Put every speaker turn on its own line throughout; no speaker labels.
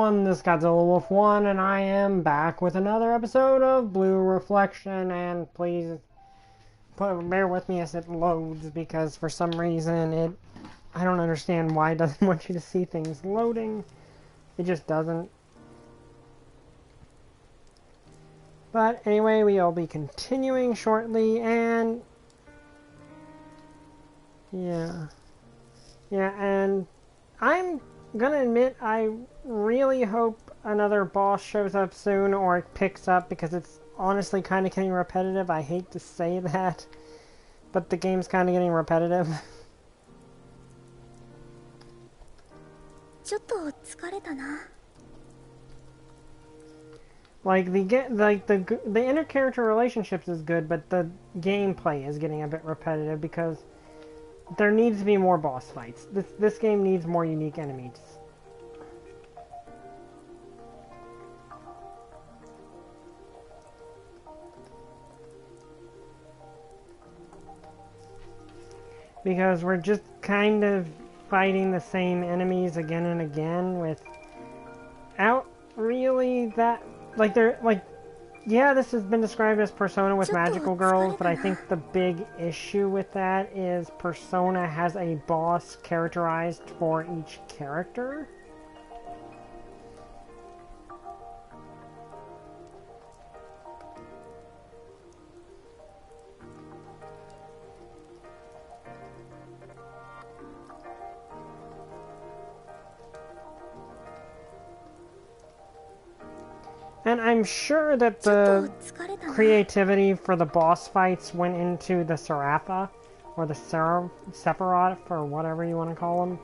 everyone, this is Godzilla Wolf 1, and I am back with another episode of Blue Reflection, and please bear with me as it loads, because for some reason I don't understand why it doesn't want you to see things loading. It just doesn't. But anyway, we'll be continuing shortly, and yeah, and I'm gonna admit I really hope another boss shows up soon or it picks up, because it's honestly kind of getting repetitive. I hate to say that, but the game's kind of getting repetitive. Like the inter-character relationships is good, but the gameplay is getting a bit repetitive because there needs to be more boss fights. This game needs more unique enemies. Because we're just kind of fighting the same enemies again and again without really that, yeah, this has been described as Persona with magical girls, but I think the big issue with that is Persona has a boss characterized for each character. And I'm sure that the creativity for the boss fights went into the Serapha, or the Sephiroth, or whatever you want to call them.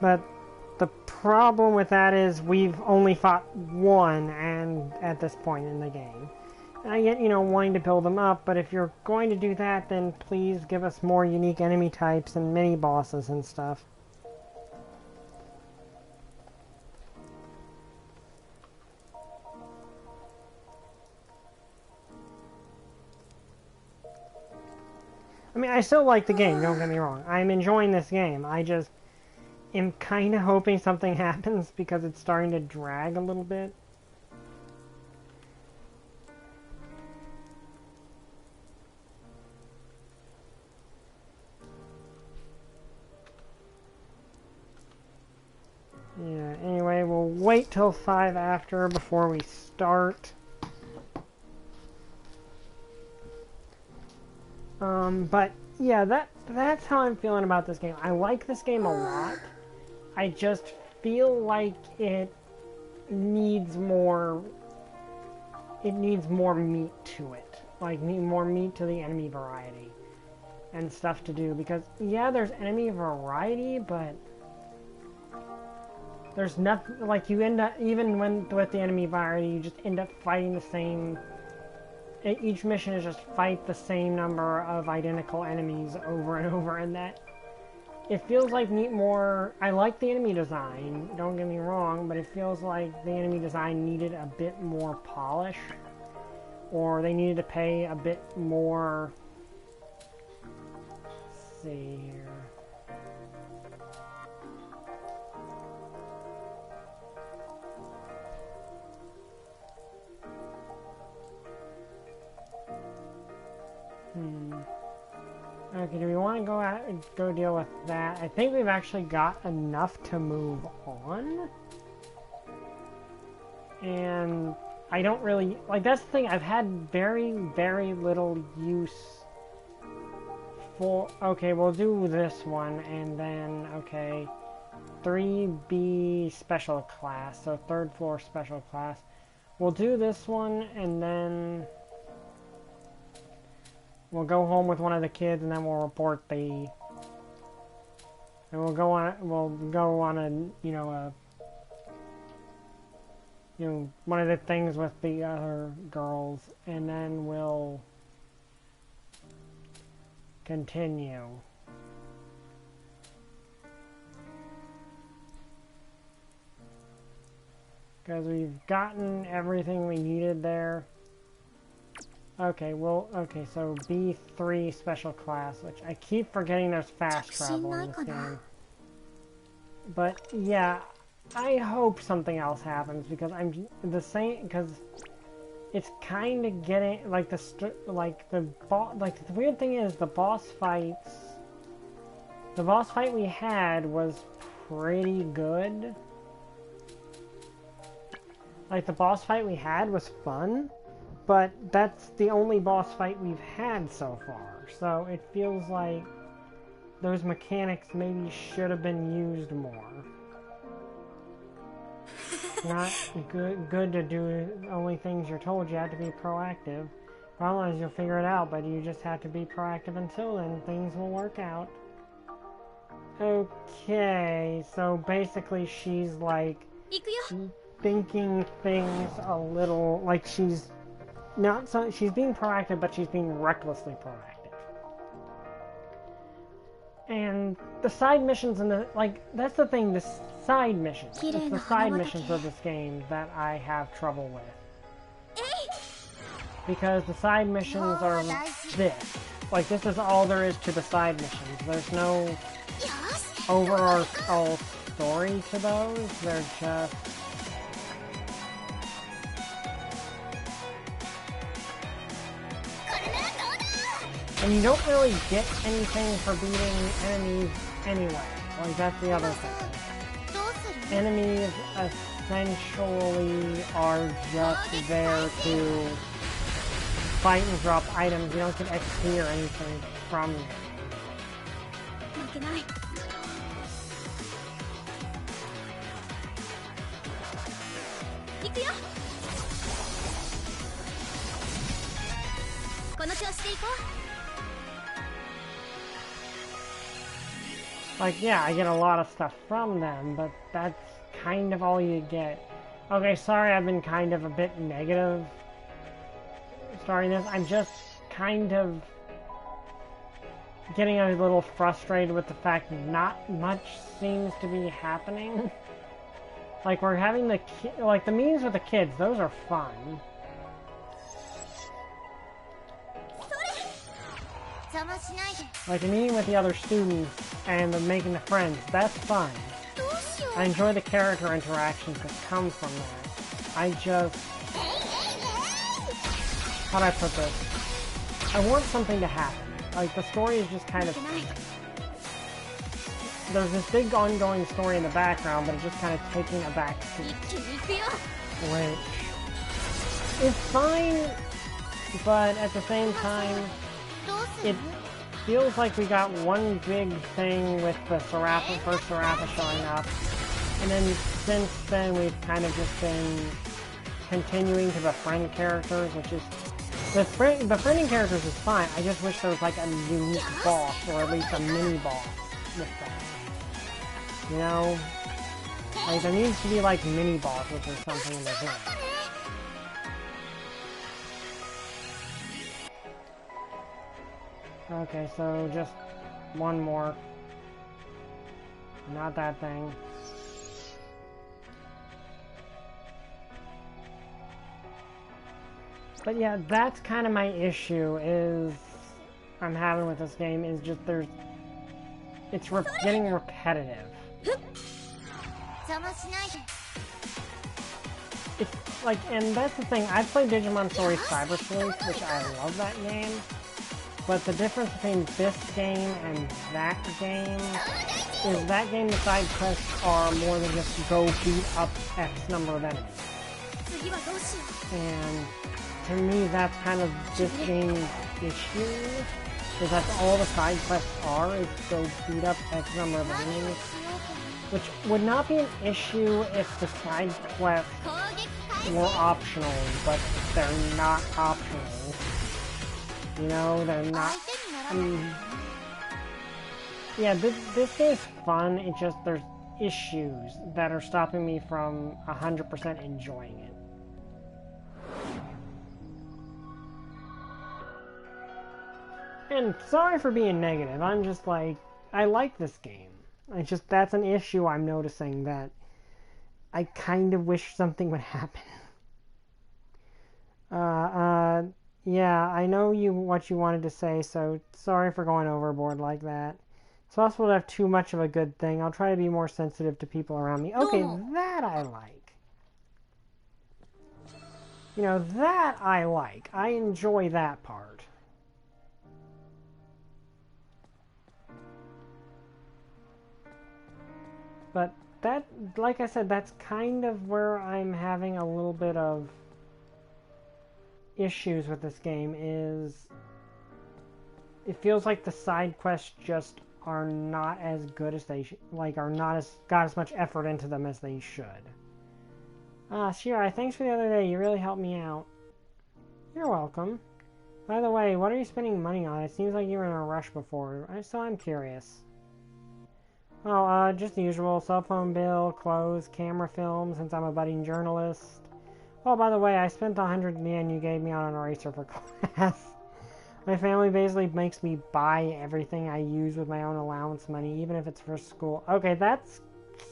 But the problem with that is we've only fought one and at this point in the game. And I get, wanting to build them up, but if you're going to do that, then please give us more unique enemy types and mini-bosses and stuff. I mean, I still like the game, don't get me wrong. I'm enjoying this game. I just am kind of hoping something happens because it's starting to drag a little bit. Yeah, anyway, we'll wait till 5 after before we start. But yeah, that's how I'm feeling about this game. I like this game a lot. I just feel like it needs more meat to it. Like, more meat to the enemy variety and stuff to do, because yeah, there's enemy variety, but there's nothing, like, you end up, even with the enemy variety, you just end up fighting the same. Each mission is just fight the same number of identical enemies over and over, and that it feels like more. I like the enemy design, don't get me wrong, but it feels like the enemy design needed a bit more polish, or they needed to pay a bit more. Let's see here. Okay, do we want to go out and go deal with that? I think we've actually got enough to move on. And I don't really, like, that's the thing, I've had very, very little use for, okay, we'll do this one, and then, okay, 3B special class, so 3rd floor special class. We'll do this one, and then we'll go home with one of the kids, and then we'll report and we'll go on a, one of the things with the other girls, and then we'll continue. Because we've gotten everything we needed there. Okay, well, okay, so B3 special class, which I keep forgetting there's fast travel in this game. But, yeah, I hope something else happens, because I'm the same, because it's kind of getting, like, the weird thing is, the boss fight we had was pretty good. Like, the boss fight we had was fun, but that's the only boss fight we've had so far. So it feels like those mechanics maybe should have been used more. Not good to do only things you're told. You have to be proactive. Problem is you'll figure it out, but you just have to be proactive until then. Things will work out. Okay, so basically she's like thinking things a little like she's not so she's being proactive, but she's being recklessly proactive. And the side missions and the that's the thing, the side missions. It's the side missions of this game that I have trouble with. Because the side missions are this. Like, this is all there is to the side missions. There's no overall story to those. They're just... And you don't really get anything for beating enemies anyway. Like, that's the other thing. Enemies essentially are just there to fight and drop items. You don't get XP or anything from them. Like, yeah, I get a lot of stuff from them, but that's kind of all you get. Okay, sorry I've been kind of a bit negative starting this. I'm just kind of getting a little frustrated with the fact that not much seems to be happening. Like, we're having the meetings with the kids, those are fun. Like, the meeting with the other students and the making the friends, that's fun. I enjoy the character interactions that come from that. I just... How do I put this? I want something to happen. Like, the story is just kind of... There's this big ongoing story in the background, but it's just kind of taking a back seat. Which... is fine, but at the same time, it feels like we got one big thing with the first Serapha showing up, and then since then we've kind of just been continuing to befriend characters, which is... Befriending characters is fine, I just wish there was like a unique boss, or at least a mini-boss with that. You know? Like, there needs to be like mini-bosses or something in the game. Okay, so just one more. Not that thing. But yeah, that's kind of my issue I'm having with this game, is just it's getting repetitive. It's like, and that's the thing, I played Digimon Story Cyber Sleuth, which I love that game. But the difference between this game and that game is that game the side quests are more than just go beat up X number of enemies. And to me that's kind of this game's issue, is that's all the side quests are, is go beat up X number of enemies. Which would not be an issue if the side quests were optional, but they're not optional. You know, they're not... yeah, this game is fun, it's just there's issues that are stopping me from 100% enjoying it. And sorry for being negative, I'm just like, I like this game. It's just, that's an issue I'm noticing, that I kind of wish something would happen. Yeah, I know what you wanted to say, so sorry for going overboard like that. It's possible to have too much of a good thing. I'll try to be more sensitive to people around me. Okay, that I like. You know, that I like. I enjoy that part. But that, like I said, that's kind of where I'm having a little bit of issues with this game is it feels like the side quests just are not as good as they are not as got as much effort into them as they should. Shirai, thanks for the other day. You really helped me out. You're welcome. By the way, what are you spending money on? It seems like you were in a rush before, so I'm curious. Oh, just the usual cell phone bill, clothes, camera film, since I'm a budding journalist. Oh, by the way, I spent 100 yen you gave me on an eraser for class. My family basically makes me buy everything I use with my own allowance money, even if it's for school. Okay, that's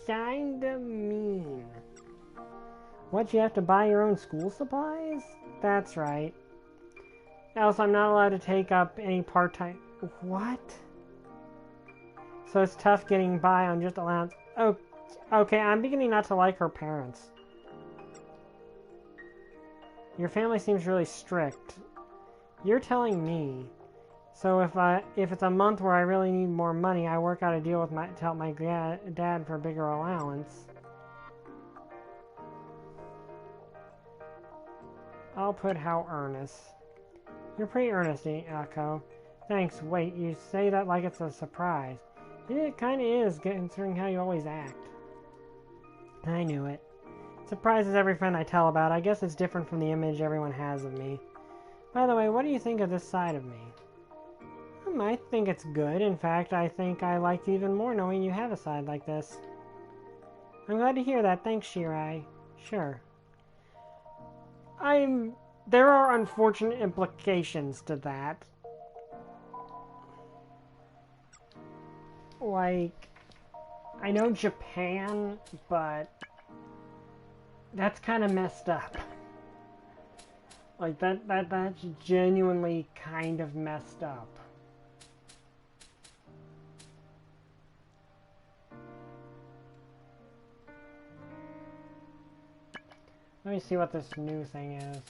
kinda mean. What, you have to buy your own school supplies? That's right. Else I'm not allowed to take up any part-time... What? So it's tough getting by on just allowance... Oh, okay, I'm beginning not to like her parents. Your family seems really strict. You're telling me. So if it's a month where I really need more money, I work out a deal with to help my dad for a bigger allowance. I'll put how earnest. You're pretty earnest, Akko. Thanks. Wait, you say that like it's a surprise. It kinda is, considering how you always act. I knew it. Surprises every friend I tell about. I guess it's different from the image everyone has of me. By the way, what do you think of this side of me? I think it's good. In fact, I think I like you even more knowing you have a side like this. I'm glad to hear that. Thanks, Shirai. Sure. There are unfortunate implications to that. Like, I know Japan, but that's kind of messed up. Like, that's genuinely kind of messed up. Let me see what this new thing is.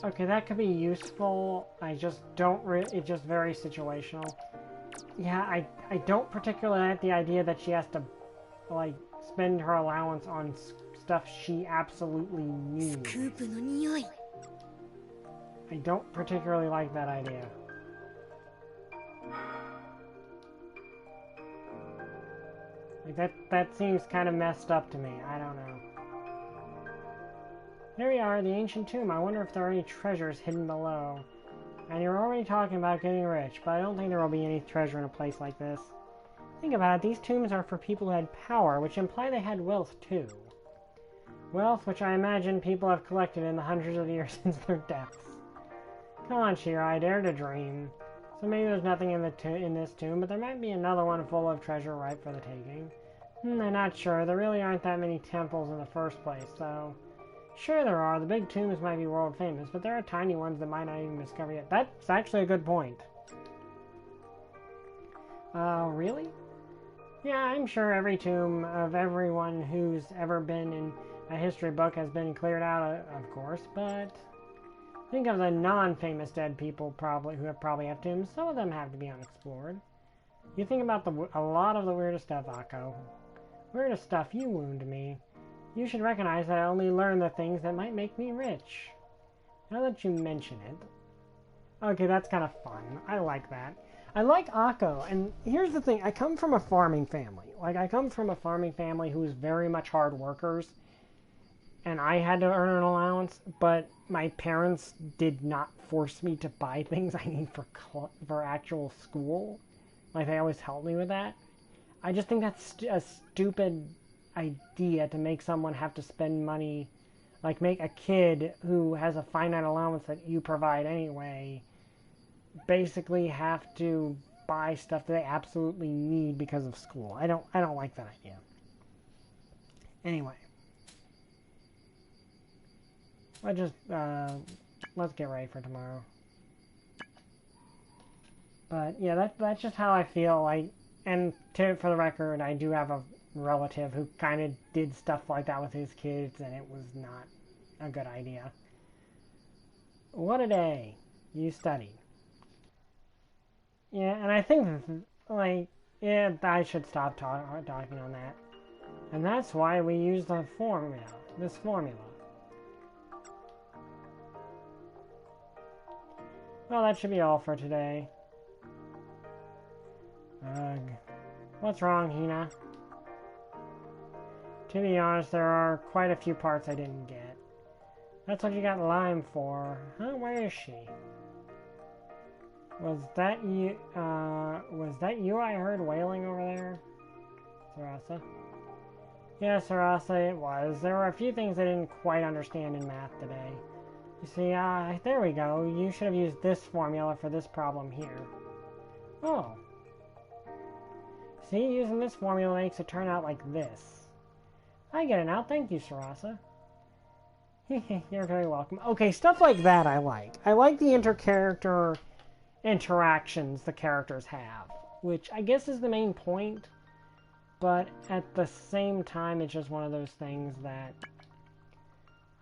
Okay, that could be useful. I just don't it's just very situational. Yeah, I don't particularly like the idea that she has to, like, spend her allowance on stuff she absolutely needs. I don't particularly like that idea. Like, that seems kind of messed up to me. I don't know. There we are, the ancient tomb. I wonder if there are any treasures hidden below. And you're already talking about getting rich, but I don't think there will be any treasure in a place like this. Think about it, these tombs are for people who had power, which imply they had wealth too. Wealth which I imagine people have collected in the hundreds of years since their deaths. Come on, Shirai, dare to dream. So maybe there's nothing in this tomb, but there might be another one full of treasure ripe for the taking. I'm not sure. There really aren't that many temples in the first place, so... Sure there are. The big tombs might be world famous, but there are tiny ones that might not even discover yet. That's actually a good point. Really? Yeah, I'm sure every tomb of everyone who's ever been in a history book has been cleared out, of course, but... Think of the non-famous dead people who probably have tombs. Some of them have to be unexplored. You think about a lot of the weirdest stuff, Akko. Weirdest stuff, you wound me. You should recognize that I only learn the things that might make me rich. Now that you mention it. Okay, that's kind of fun. I like that. I like Akko, and here's the thing. I come from a farming family. Like, I come from a farming family who's very much hard workers, and I had to earn an allowance, but my parents did not force me to buy things I need for actual school. Like, they always helped me with that. I just think that's a stupid idea to make someone have to spend money like make a kid who has a finite allowance that you provide anyway basically have to buy stuff that they absolutely need because of school. I don't like that idea. Anyway, let's get ready for tomorrow. But yeah, that's just how I feel. For the record, I do have a relative who kind of did stuff like that with his kids, and it was not a good idea. What a day you studied. Yeah, and I think, I should stop talking on that. And that's why we use this formula. Well, that should be all for today. Ugh. What's wrong, Hina? To be honest, there are quite a few parts I didn't get. That's what you got Lime for. Huh? Where is she? Was that you I heard wailing over there? Sarasa? Yeah, Sarasa, it was. There were a few things I didn't quite understand in math today. You see, there we go. You should have used this formula for this problem here. Oh. See, using this formula makes it turn out like this. I get it now. Thank you, Sarasa. You're very welcome. Okay, stuff like that I like. I like the inter-character interactions the characters have, which I guess is the main point, but at the same time, it's just one of those things that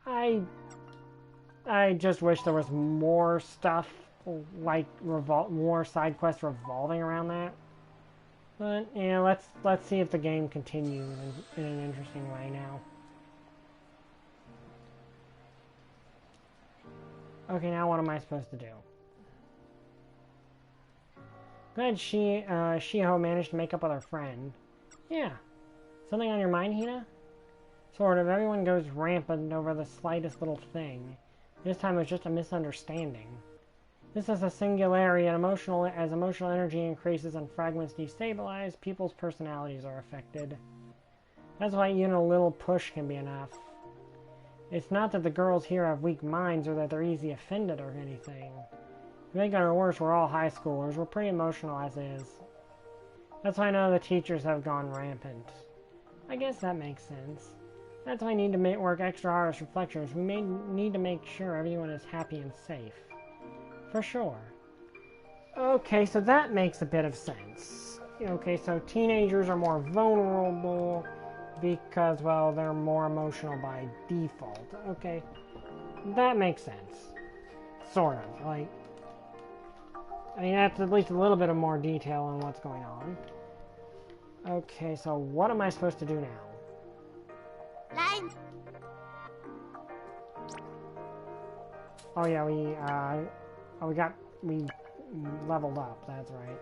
I just wish there was more stuff, like more side quests revolving around that. But yeah, let's see if the game continues in an interesting way now. Okay, now what am I supposed to do? Glad Shiho managed to make up with her friend. Yeah. Something on your mind, Hina? Sort of. Everyone goes rampant over the slightest little thing. This time it was just a misunderstanding. This is a singularity, and as emotional energy increases and fragments destabilize, people's personalities are affected. That's why even a little push can be enough. It's not that the girls here have weak minds or that they're easy offended or anything. To make it worse, we're all high schoolers. We're pretty emotional as is. That's why I know the teachers have gone rampant. I guess that makes sense. That's why we need to work extra hard as reflectors. We need to make sure everyone is happy and safe. For sure. Okay, so that makes a bit of sense. Okay, so teenagers are more vulnerable because, well, they're more emotional by default. Okay, that makes sense. Sort of, like... I mean, that's at least a little bit of more detail on what's going on. Okay, so what am I supposed to do now?
Line.
Oh yeah, we leveled up, that's right.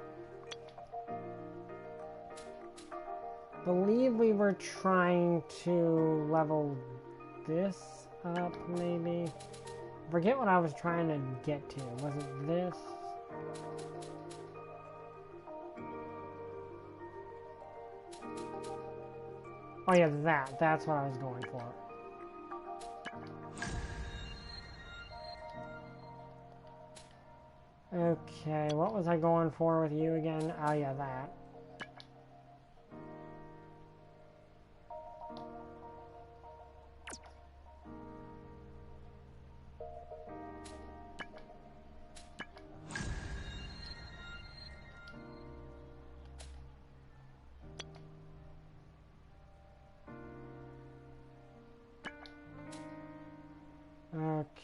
Believe we were trying to level this up, maybe? Forget what I was trying to get to. Was it this? Oh yeah, that's what I was going for. Okay, what was I going for with you again? Oh yeah, that.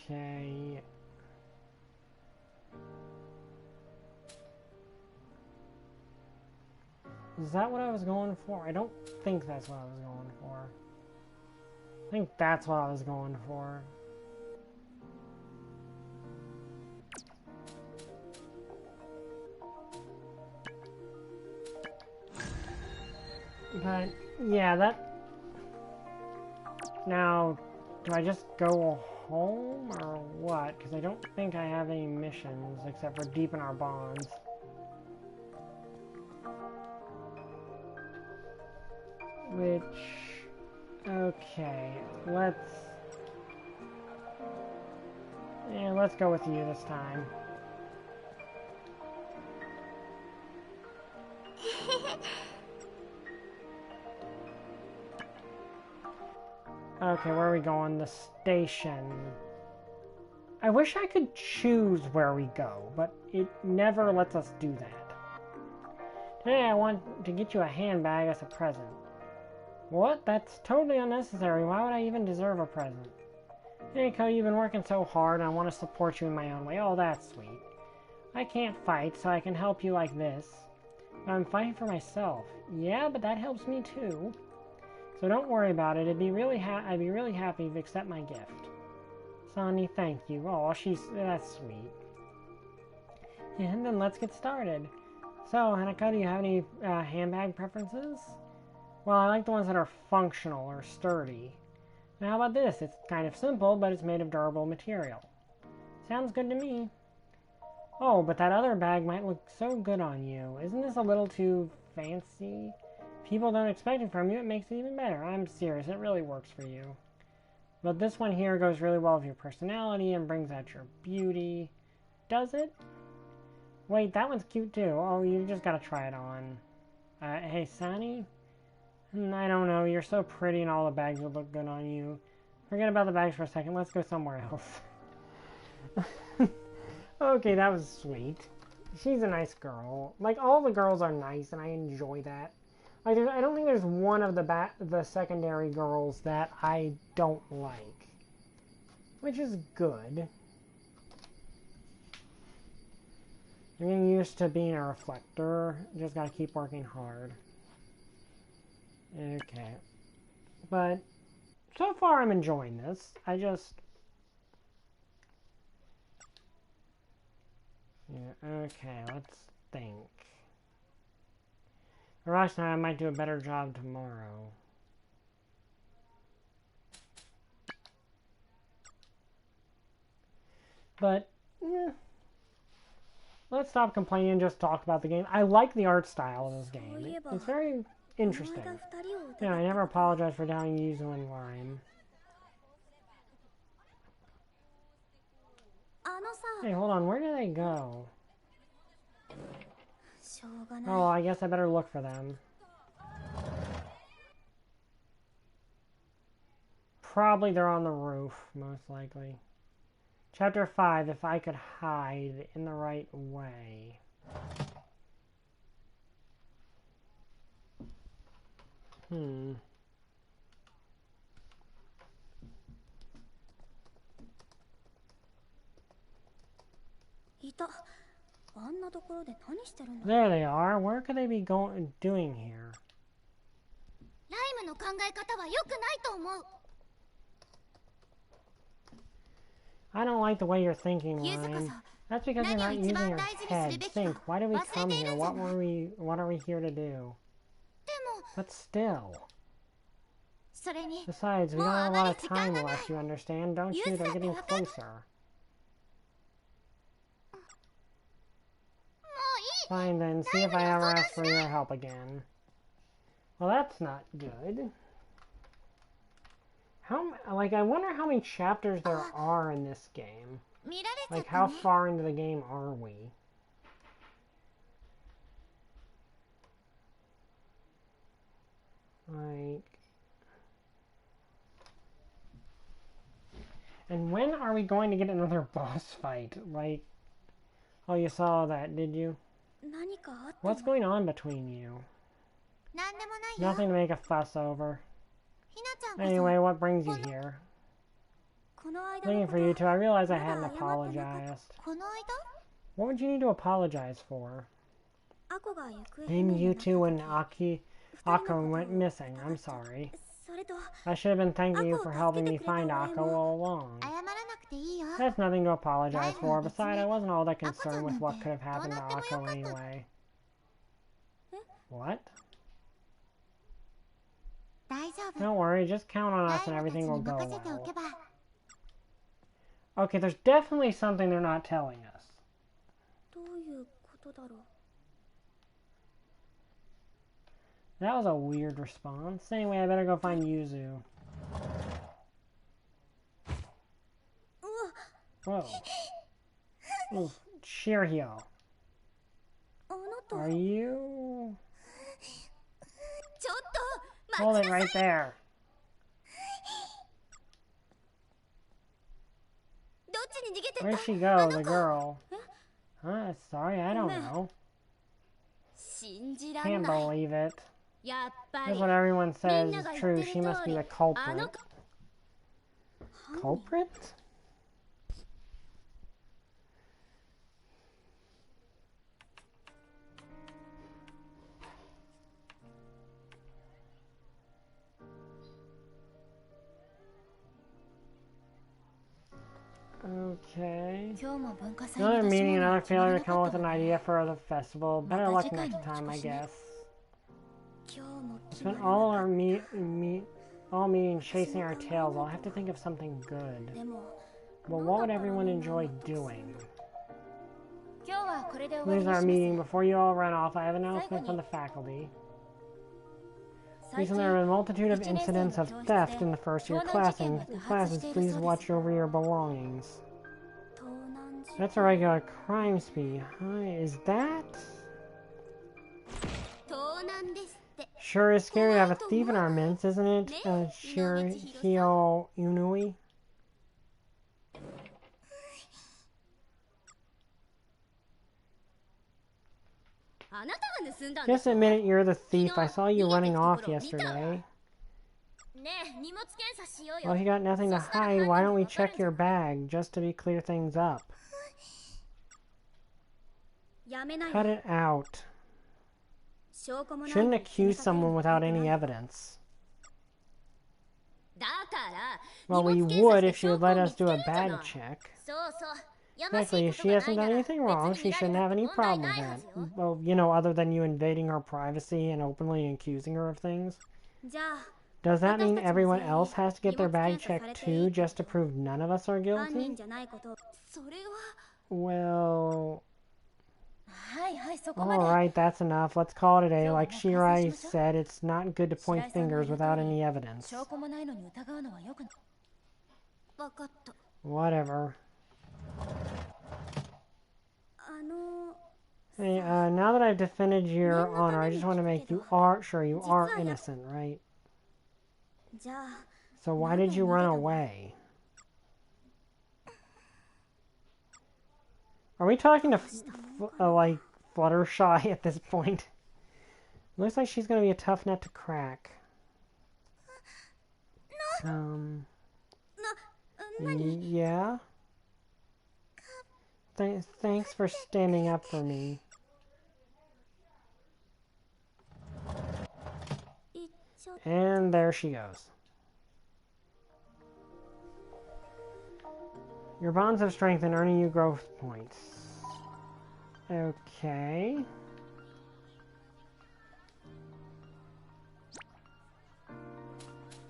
Okay. Is that what I was going for? I don't think that's what I was going for. I think that's what I was going for. But, yeah, that... Now, do I just go home or what? Because I don't think I have any missions except for deepen our bonds. Which... Okay, let's Yeah, let's go with you this time. Okay, where are we going? The station. I wish I could choose where we go, but it never lets us do that. Today I want to get you a handbag as a present. What? That's totally unnecessary. Why would I even deserve a present? Hey, Ko, you've been working so hard, and I want to support you in my own way. Oh, that's sweet. I can't fight, so I can help you like this. But I'm fighting for myself. Yeah, but that helps me too. So don't worry about it. I'd be really happy if you accept my gift. Sonny, thank you. Oh, that's sweet. Yeah, and then let's get started. So, Hanako, do you have any handbag preferences? Well, I like the ones that are functional or sturdy. Now, how about this? It's kind of simple, but it's made of durable material. Sounds good to me. Oh, but that other bag might look so good on you. Isn't this a little too fancy? People don't expect it from you, it makes it even better. I'm serious, it really works for you. But this one here goes really well with your personality and brings out your beauty. Does it? Wait, that one's cute too. Oh, you just gotta try it on. Hey, Sunny? I don't know, you're so pretty and all the bags would look good on you. Forget about the bags for a second, let's go somewhere else. Okay, that was sweet. She's a nice girl. Like, all the girls are nice, and I enjoy that. Like, I don't think there's one of the secondary girls that I don't like. Which is good. I'm getting used to being a reflector. Just gotta keep working hard. Okay. But, so far I'm enjoying this. I just... Yeah, okay, let's think. Rush and I might do a better job tomorrow. But, let's stop complaining and just talk about the game. I like the art style of this game. It's very interesting. Yeah, I never apologize for doubting Yuzu and Lime. Hey, hold on, where did they go? Oh, I guess I better look for them. Probably they're on the roof, most likely. Chapter 5, if I could hide in the right way. There they are. Where could they be doing here? I don't like the way you're thinking, Ryan. That's because you're not using your head. Think, why did we come here? What are we here to do? But still. Besides, we don't have a lot of time left, you understand, don't you? They're getting closer. Fine then, see if I ever ask for your help again. Well, that's not good. I wonder how many chapters there are in this game. Like, how far into the game are we? Like... And when are we going to get another boss fight? Like... Oh, you saw that, did you? What's going on between you? Nothing to make a fuss over. Anyway, what brings you here? Looking for you two, I realized I hadn't apologized. What would you need to apologize for? Maybe you two and Akko went missing. I'm sorry. I should have been thanking you for helping me find Akko all along. There's nothing to apologize for. Besides, I wasn't all that concerned with what could have happened to Akko anyway. What? Don't worry, just count on us and everything will go well. Okay, there's definitely something they're not telling us. That was a weird response. Anyway, I better go find Yuzu. Whoa. Ooh, Shirhyo. Are you... Hold it right there. Where'd she go, the girl? Huh? Sorry, I don't know. Can't believe it. That's what everyone says is true. She must be the culprit. Culprit? Okay. Another meeting, another failure to come up with an idea for the festival. Better luck next time, I guess. Spent all our all meetings chasing our tails. I'll have to think of something good. But what would everyone enjoy doing? Here's our meeting. Before you all run off, I have an announcement from the faculty. Recently, there have been a multitude of incidents of theft in the first-year classes. Please watch over your belongings. That's a regular crime spree. Hi, is that? Sure is scary to have a thief in our midst, isn't it? Shirhyo Unui? Just admit it, you're the thief. I saw you running off yesterday. Well, if you got nothing to hide, why don't we check your bag, just to clear things up? Cut it out. Shouldn't accuse someone without any evidence. Well, we would if she would let us do a bag check. Exactly, if she hasn't done anything wrong, she shouldn't have any problem with that. Well, you know, other than you invading her privacy and openly accusing her of things. Does that mean everyone else has to get their bag checked too, just to prove none of us are guilty? Well... Alright, that's enough. Let's call it a day. Like Shirai said, it's not good to point fingers without any evidence. Whatever. Hey, now that I've defended your honor, I just want to make you sure you are innocent, right? So why did you run away? Are we talking to, like, Fluttershy at this point? Looks like she's gonna be a tough nut to crack. Yeah? Thanks for standing up for me. And there she goes. Your bonds have strengthened, earning you growth points. Okay.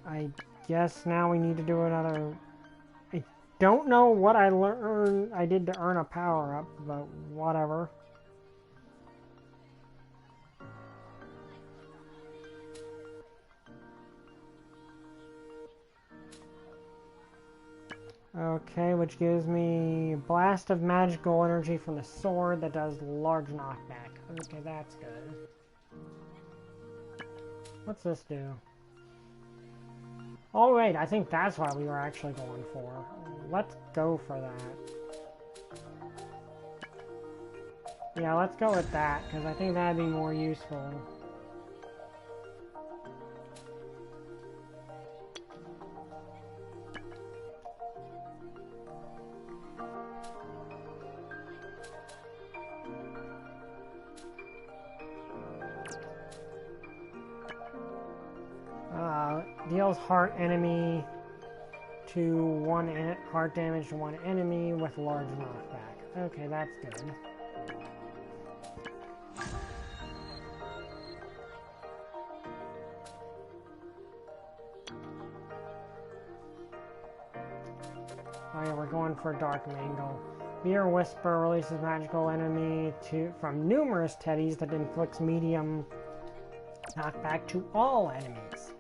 I guess now we need to do another... I don't know what I did to earn a power-up, but whatever. Okay, which gives me blast of magical energy from the sword that does large knockback. Okay, that's good. What's this do? Oh wait, I think that's what we were actually going for. Let's go for that. Yeah, let's go with that, because I think that'd be more useful. Deals heart enemy to heart damage to one enemy with large knockback. Okay, that's good. Oh yeah, we're going for Dark Mangle. Beer Whisper releases magical enemy from numerous teddies that inflicts medium knockback to all enemies.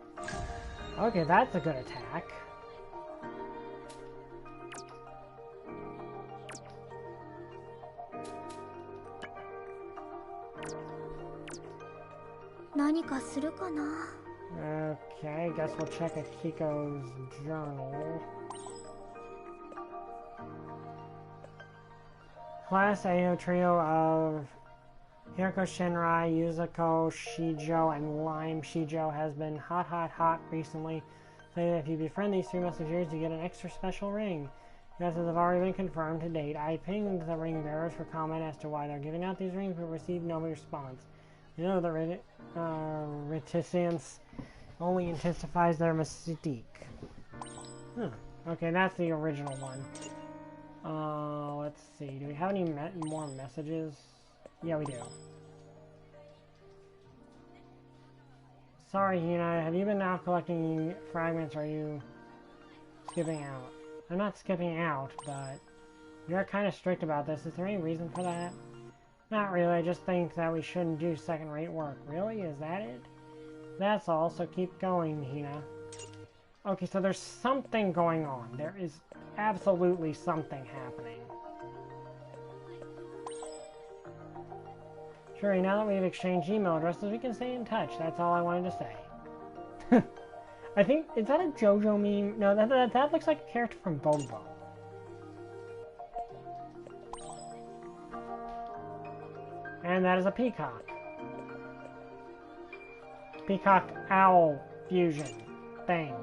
Okay, that's a good attack. Okay, I guess we'll check Akiko's journal. Class AO trio of Hiroko Shinrai, Yuzuko Shijo, and Lime Shijo has been hot recently. Say that if you befriend these three messengers, you get an extra special ring. Yes, as have already been confirmed to date. I pinged the ring bearers for comment as to why they're giving out these rings, but received no response. You know, the reticence only intensifies their mystique. Huh. Okay, that's the original one. Let's see. Do we have any more messages? Yeah, we do. Sorry, Hina. Have you been now collecting fragments, or are you skipping out? I'm not skipping out, but you're kind of strict about this. Is there any reason for that? Not really. I just think that we shouldn't do second-rate work. Really? Is that it? That's all, so keep going, Hina. Okay, so there's something going on. There is absolutely something happening. Sure, now that we've exchanged email addresses, we can stay in touch. That's all I wanted to say. I think, is that a JoJo meme? No, that looks like a character from Bobo. And that is a peacock. Peacock owl fusion thing.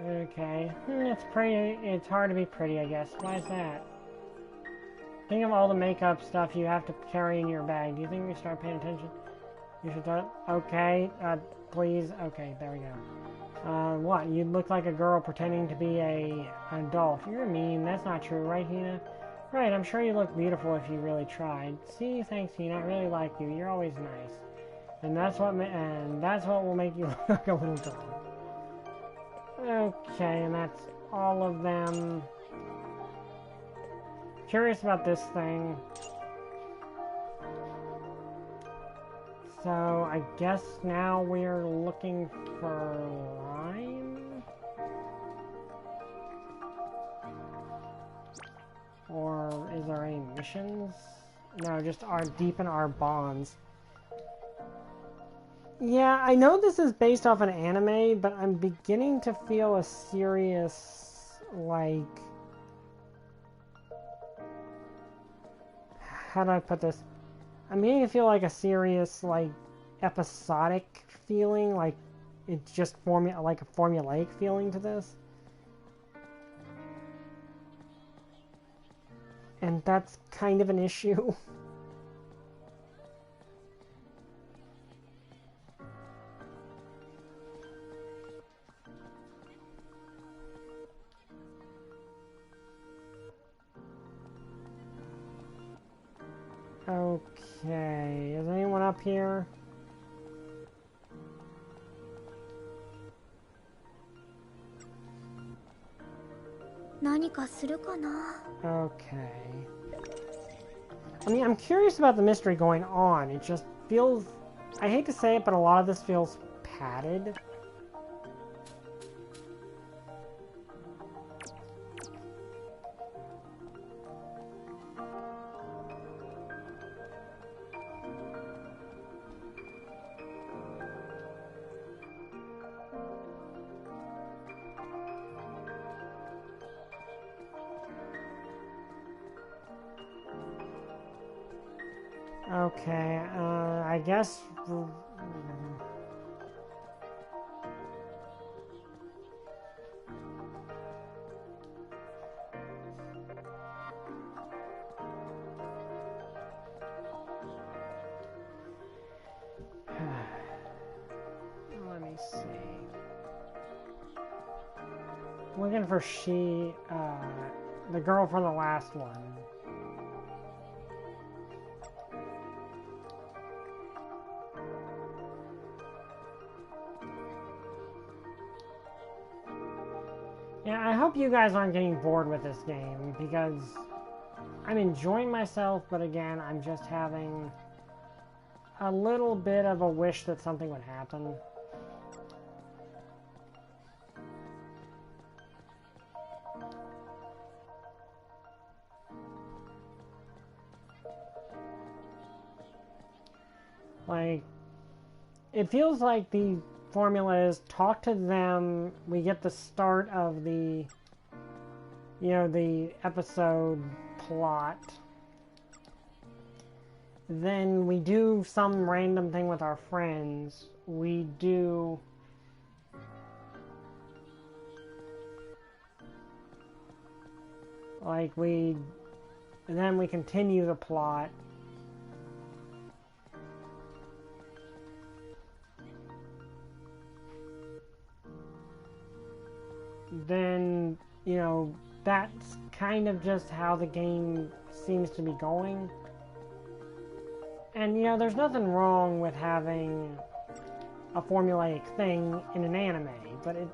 Okay. It's pretty. It's hard to be pretty, I guess. Why is that? Think of all the makeup stuff you have to carry in your bag. Do you think we start paying attention? You should start. Okay. Please. Okay, there we go. What? You look like a girl pretending to be an adult. You're mean. That's not true, right, Hina? Right, I'm sure you look beautiful if you really tried. See, thanks, Hina. I really like you. You're always nice. And that's what will make you look like a little girl. Okay, and that's all of them. Curious about this thing. So, I guess now we're looking for Lime? Or is there any missions? No, just deepen our bonds. Yeah, I know this is based off an anime, but I'm beginning to feel a serious, like... How do I put this? I'm beginning to feel like a serious, like, episodic feeling, like it's just like a formulaic feeling to this. And that's kind of an issue. Okay, is anyone up here? Okay. I mean, I'm curious about the mystery going on. It just feels... I hate to say it, but a lot of this feels padded. Okay, I guess... Let me see. Looking for the girl from the last one. Yeah, I hope you guys aren't getting bored with this game, because I'm enjoying myself, but again, I'm just having a little bit of a wish that something would happen. Like, it feels like the formula is talk to them, we get the start of the, you know, the episode plot. Then we do some random thing with our friends. We do... like, we... and then we continue the plot. Then, you know, that's kind of just how the game seems to be going. And, you know, there's nothing wrong with having a formulaic thing in an anime, but it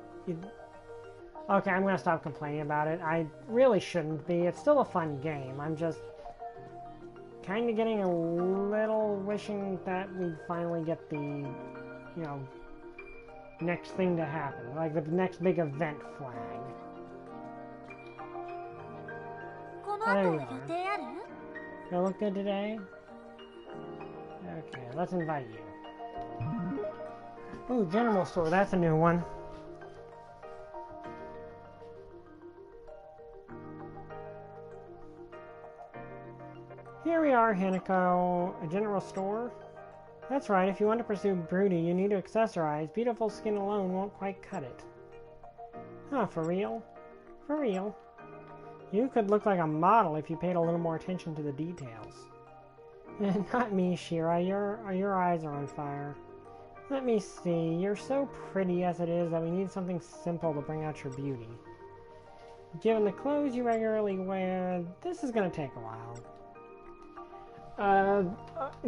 okay, I'm gonna stop complaining about it. I really shouldn't be. It's still a fun game. I'm just kind of getting a little wishing that we finally get the, you know, next thing to happen. Like the next big event flag. There you are. Do I look good today? Okay, let's invite you. Ooh, general store. That's a new one. Here we are, Hanako. A general store? That's right, if you want to pursue beauty, you need to accessorize. Beautiful skin alone won't quite cut it. Huh, for real? For real. You could look like a model if you paid a little more attention to the details. Not me, Shira. Your eyes are on fire. Let me see. You're so pretty as it is that we need something simple to bring out your beauty. Given the clothes you regularly wear, this is going to take a while.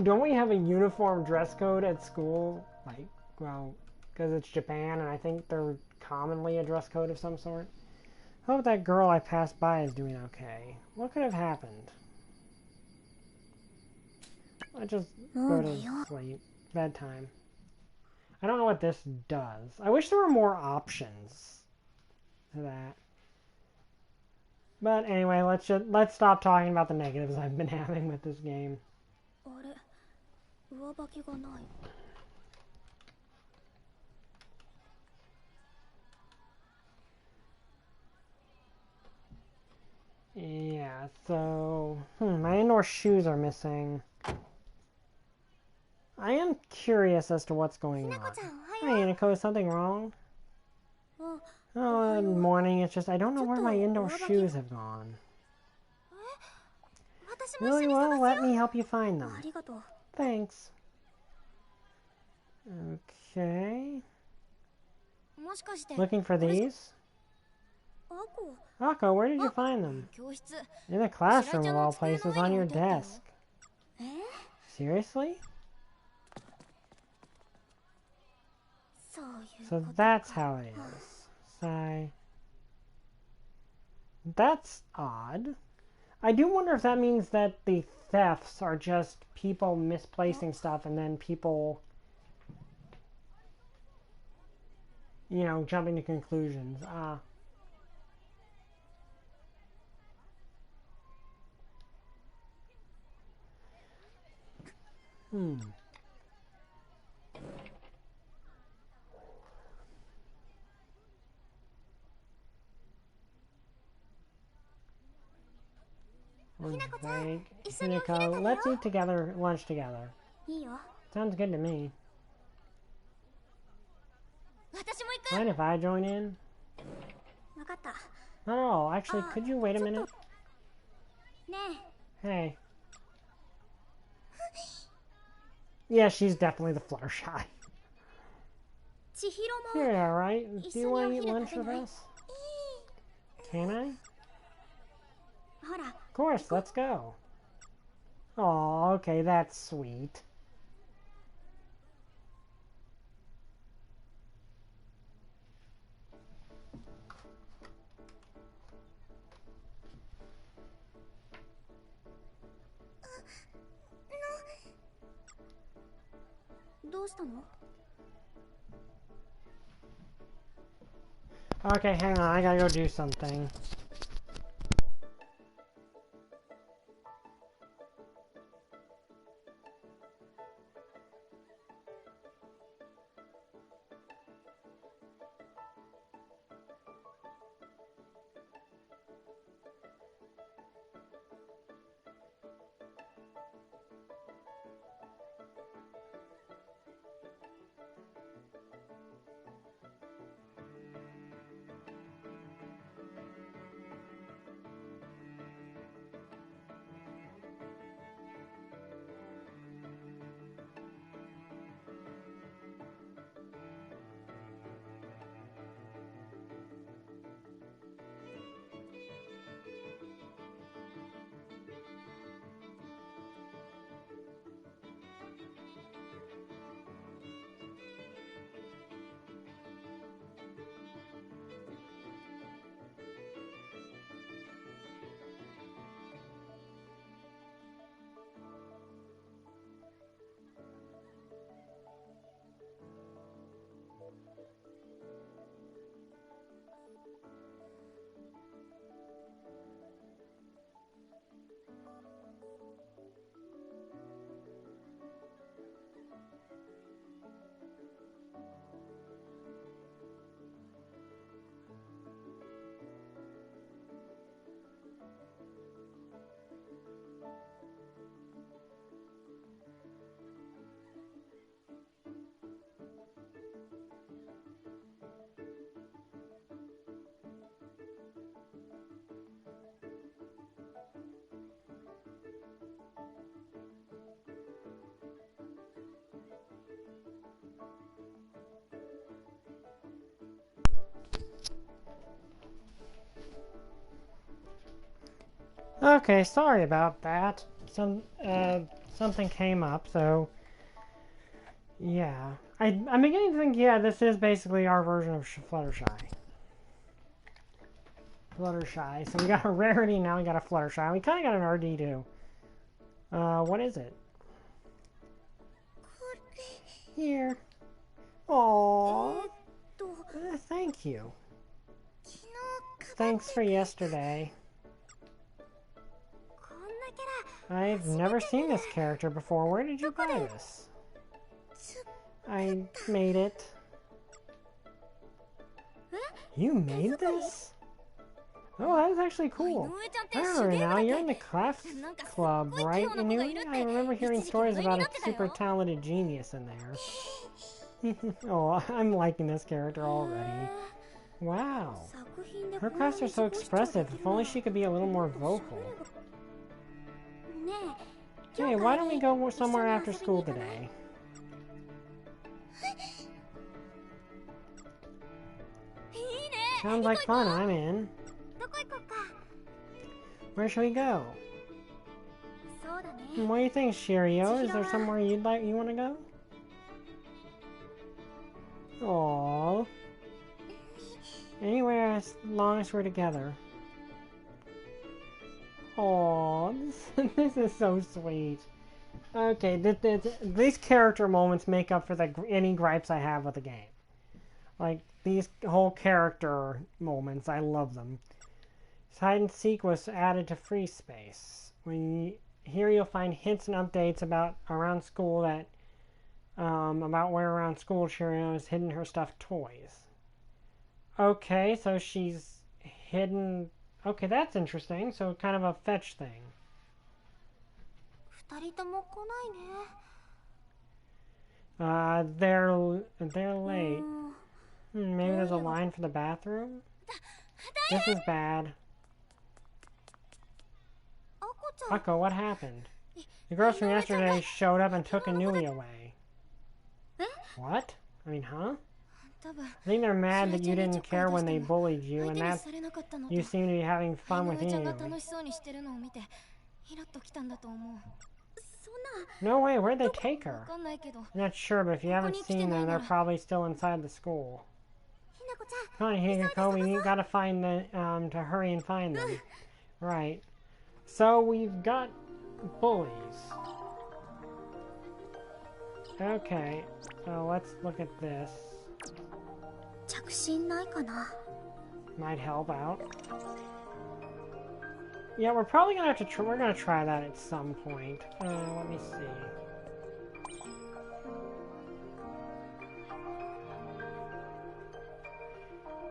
Don't we have a uniform dress code at school? Like, well, because it's Japan, and I think they're commonly a dress code of some sort. Hope that girl I passed by is doing okay. What could have happened? I just go to sleep. Bedtime. I don't know what this does. I wish there were more options to that. But anyway, let's stop talking about the negatives I've been having with this game. Yeah, so my indoor shoes are missing. I am curious as to what's going on. Hi, Hanako, is something wrong? Oh, morning. It's just I don't know where my indoor shoes have gone. Really well, let me help you find them. Thanks. Okay. Looking for these? Akko, where did you find them? In the classroom of all places, on your desk. Seriously? So that's how it is. Sigh. That's odd. I do wonder if that means that the thefts are just people misplacing stuff and then people, you know, jumping to conclusions. Hinako, let's eat together, lunch together. Sounds good to me. Mind if I join in? Not at all. Actually, could you wait a minute? Hey. Yeah, she's definitely the Fluttershy. You're alright. Do you want to eat lunch with us? Can I? Of course, let's go. Oh, okay, that's sweet. Okay, hang on, I gotta go do something. Okay, sorry about that. Something came up, so yeah. I'm beginning to think, yeah, this is basically our version of Fluttershy. Fluttershy. So we got a rarity, now we got a Fluttershy. We kind of got an RD too. What is it? Here. Aww. Thank you. Thanks for yesterday. I've never seen this character before. Where did you buy this? I made it. You made this? Oh, that was actually cool. I remember now, you're in the crafts club, right? And I remember hearing stories about a super talented genius in there. Oh, I'm liking this character already. Wow. Her crafts are so expressive. If only she could be a little more vocal. Hey, why don't we go somewhere after school today? Sounds like fun, I'm in. Where should we go? What do you think, Shirio? Is there somewhere you want to go? Aww. Anywhere as long as we're together. Aww, this is so sweet. Okay, these character moments make up for any gripes I have with the game. Like, these whole character moments, I love them. Hide and Seek was added to Free Space. Here you'll find hints and updates about around school that about where around school Shirio has hidden her stuffed toys. Okay, so she's hidden. Okay, that's interesting. So kind of a fetch thing. They're late. Maybe there's a line for the bathroom? This is bad. Akko, what happened? The girls from yesterday showed up and took Inui away. What? I mean, huh? I think they're mad that you didn't care when they bullied you, and that you seem to be having fun with Inui. No way, where'd they take her? I'm not sure, but if you haven't seen them, they're probably still inside the school. Come on, Higako, we gotta find the, to hurry and find them. Right. So we've got bullies. Okay, so let's look at this. Might help out. Yeah, we're probably gonna have to we're gonna try that at some point. Let me see.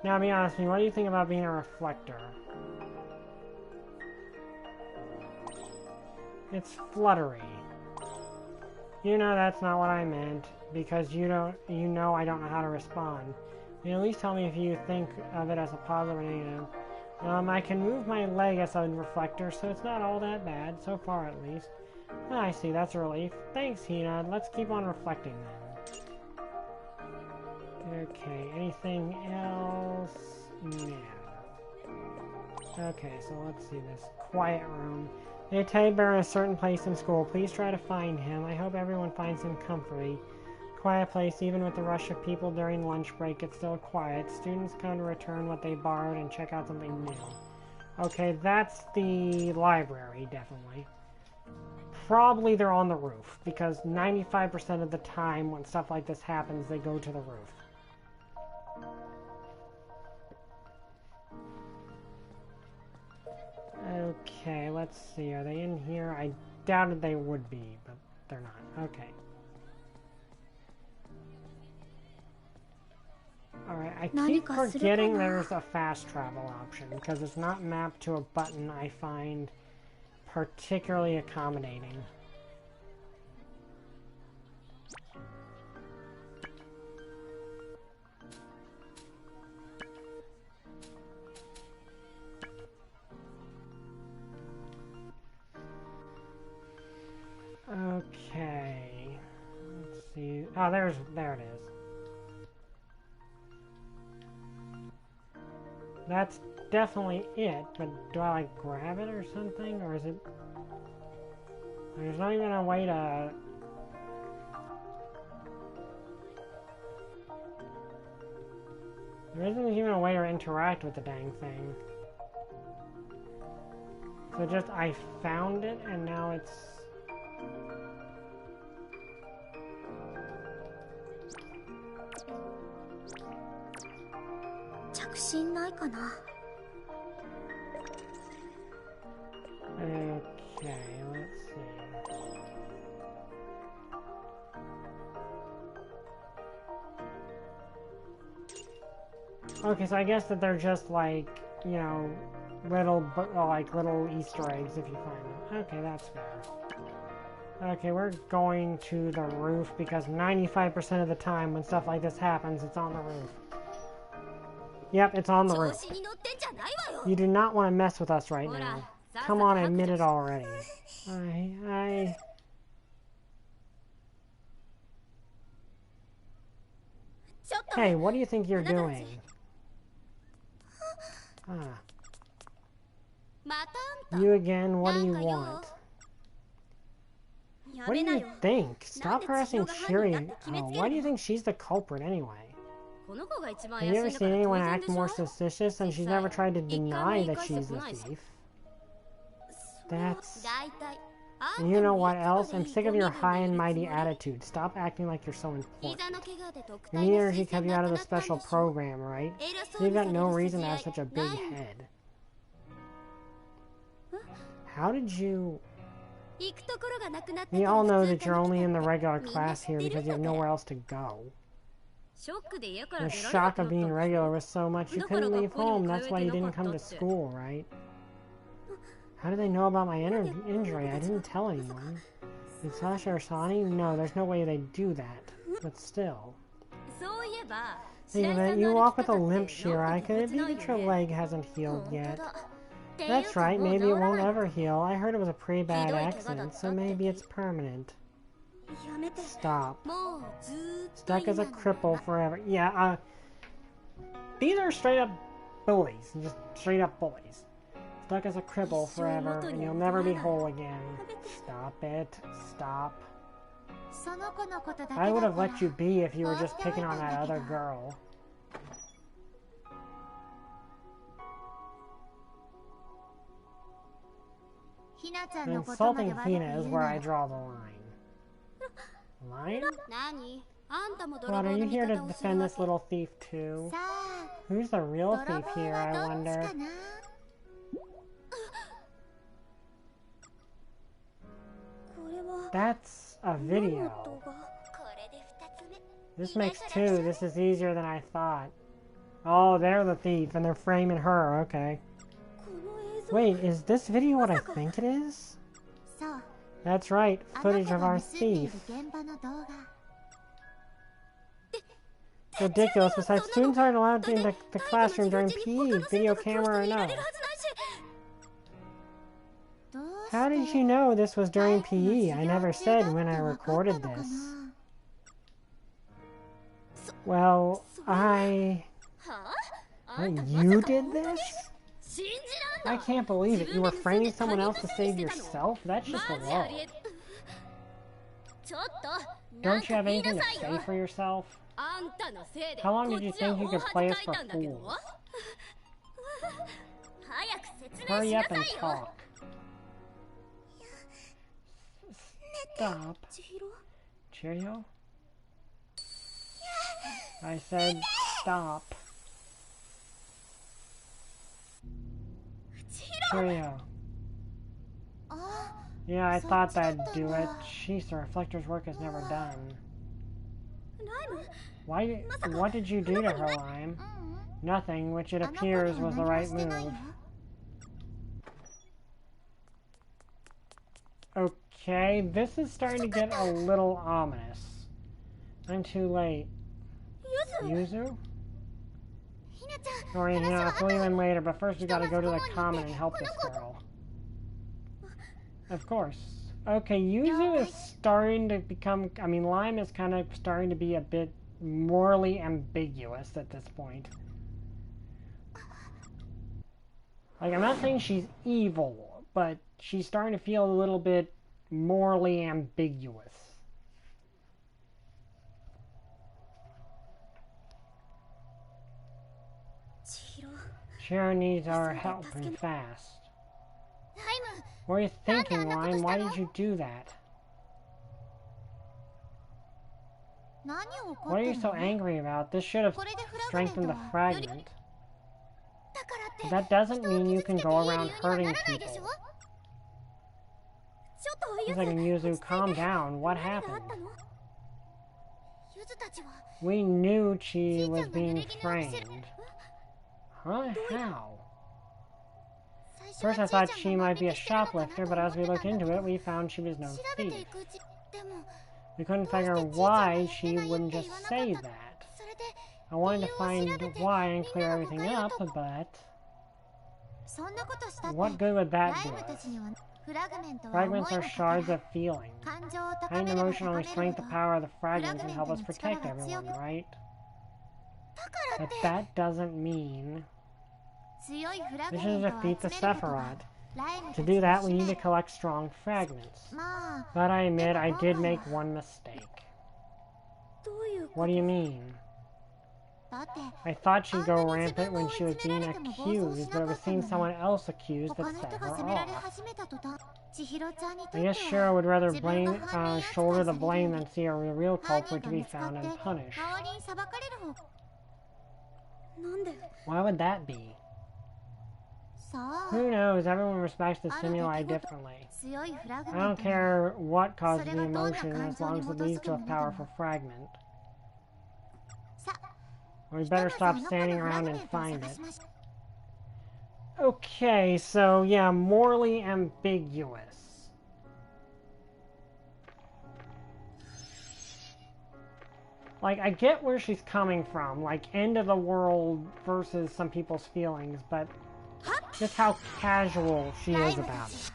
Now, be honest with me, what do you think about being a reflector? It's fluttery. You know that's not what I meant, because you know I don't know how to respond. You can at least tell me if you think of it as a positive or negative. I can move my leg as a reflector, so it's not all that bad, so far at least. I see, that's a relief. Thanks, Hina. Let's keep on reflecting then. Okay, anything else? No. Okay, so let's see this. Quiet room. They teddy bear in a certain place in school. Please try to find him. I hope everyone finds him comforting. Quiet place, even with the rush of people during lunch break, it's still quiet. Students come to return what they borrowed and check out something new. Okay, that's the library, definitely. Probably they're on the roof, because 95% of the time when stuff like this happens, they go to the roof. Okay, let's see. Are they in here? I doubted they would be, but they're not. Okay. Alright, I keep forgetting there's a fast travel option, because it's not mapped to a button I find particularly accommodating. Okay. Let's see. Oh, there it is. That's definitely it, but do I like grab it or something? Or is it... There's not even a way to... There isn't even a way to interact with the dang thing. So just, I found it and now it's... Okay, let's see. Okay, so I guess that they're just like, you know, little Easter eggs if you find them. Okay, that's fair. Okay, we're going to the roof because 95% of the time when stuff like this happens, it's on the roof. Yep, it's on the roof. You do not want to mess with us right now. Come on, admit it already. Hey, what do you think you're doing? You again, what do you want? What do you think? Stop harassing Shiri. Oh, why do you think she's the culprit anyway? Have you ever seen anyone act more suspicious and she's never tried to deny that she's the thief? That's... And you know what else? I'm sick of your high and mighty attitude. Stop acting like you're so important. Your knee energy kept you out of the special program, right? You've got no reason to have such a big head. How did you... We all know that you're only in the regular class here because you have nowhere else to go. The shock of being regular was so much you couldn't leave home. That's why you didn't come to school, right? How do they know about my injury? I didn't tell anyone. Did Sasha or Sani? No, there's no way they'd do that. But still. Think of it, you walk with a limp, Shirai. Could it be that your leg hasn't healed yet? That's right, maybe it won't ever heal. I heard it was a pretty bad accident, so maybe it's permanent. Stop. Stuck as a cripple forever. Yeah, these are straight up bullies. Just straight up bullies. Stuck as a cripple forever, and you'll never be whole again. Stop it. Stop. I would have let you be if you were just picking on that other girl. Insulting Hina is where I draw the line. Line? What, are you here to defend this little thief too? Who's the real thief here, I wonder? That's a video. This makes two. This is easier than I thought. Oh, they're the thief, and they're framing her. Okay. Wait, is this video what I think it is? That's right, footage of our thief. Ridiculous. Besides, students aren't allowed in the classroom during PE, video camera or no. How did you know this was during PE? I never said when I recorded this. Well, you did this? I can't believe it. You were framing someone else to save yourself? That's just low. Don't you have anything to say for yourself? How long did you think you could play us for fools? Hurry up and talk. Stop. Cheerio? I said stop. Cheerio. Yeah, I thought that'd do it. Jeez, the reflector's work is never done. What did you do to her, Lime? Nothing, which it appears was the right move. Okay, this is starting to get a little ominous. I'm too late. Yuzu? Sorry, I'll fill you in later, but first we gotta go to the common and help this girl. Of course. Okay, Yuzu is starting to become... I mean, Lime is kind of starting to be a bit morally ambiguous at this point. Like, I'm not saying she's evil, but she's starting to feel a little bit morally ambiguous. Chihiro needs our help and fast. What are you thinking, Lime? Why did you do that? What are you so angry about? This should have strengthened the fragment. But that doesn't mean you can go around hurting people. He's like, Yuzu, calm down. What happened? We knew she was being framed. Huh? How? First I thought she might be a shoplifter, but as we looked into it, we found she was no thief. We couldn't figure why she wouldn't just say that. I wanted to find why and clear everything up, but... what good would that do us? Fragments are shards of feeling. Heightened emotional restraint, the power of the fragments can help us protect everyone, right? But that doesn't mean... we should defeat the Sephiroth. To do that, we need to collect strong fragments. But I admit, I did make one mistake. What do you mean? I thought she'd go rampant when she was being accused, but it was seeing someone else accused that set her off. I guess Shiro would rather shoulder the blame than see a real culprit to be found and punished. Why would that be? Who knows? Everyone respects the stimuli differently. I don't care what causes the emotion as long as it leads to a powerful fragment. We better stop standing around and find it. Okay, so yeah, morally ambiguous. Like, I get where she's coming from, like, end of the world versus some people's feelings, but just how casual she is about it.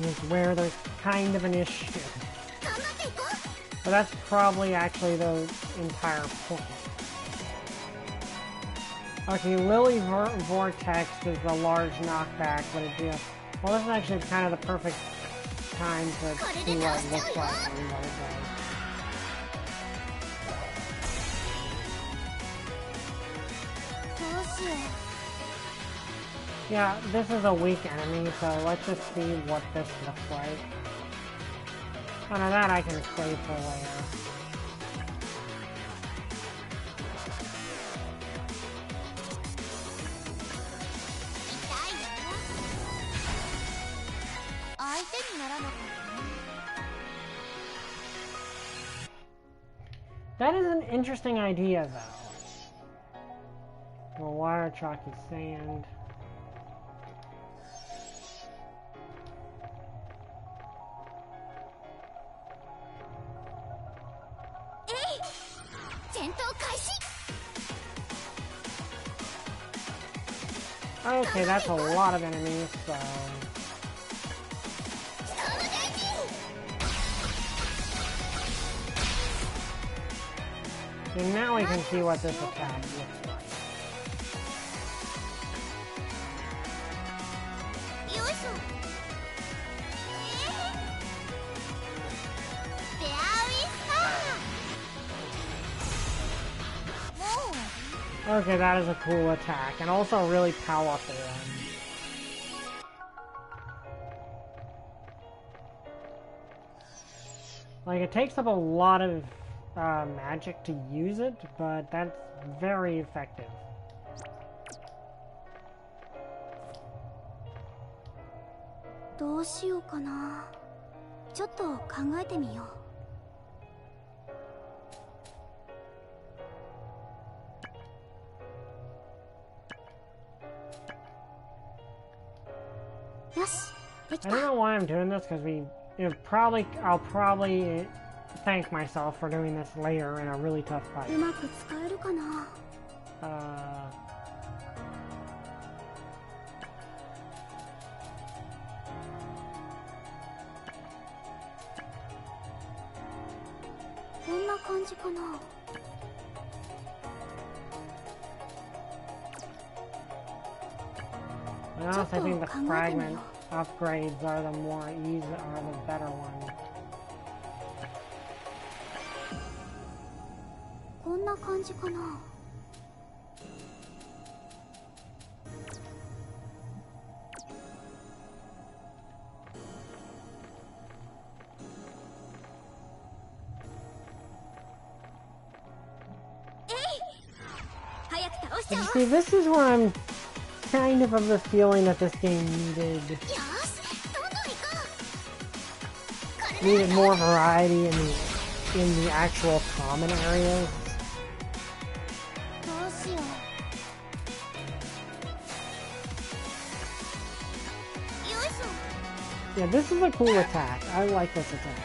Is where there's kind of an issue. But that's probably actually the entire point. Okay, Lily Vortex is the large knockback, but it's just... well, this is actually kind of the perfect time to see what it looks like and what it does. Yeah, this is a weak enemy, so let's just see what this looks like. Oh, now that I can save for later. That is an interesting idea, though. Well, wire, chalky sand. Okay, that's a lot of enemies, so... and now we can see what this attack looks like. Okay, that is a cool attack, and also really powerful one. Like, it takes up a lot of magic to use it, but that's very effective. I don't know why I'm doing this, because I'll probably thank myself for doing this later in a really tough fight. honestly, I think the fragment upgrades are the better one.
こんな感じかな。
See, this is where I'm kind of the feeling that this game needed more variety in the actual common areas. Yeah, this is a cool attack. I like this attack.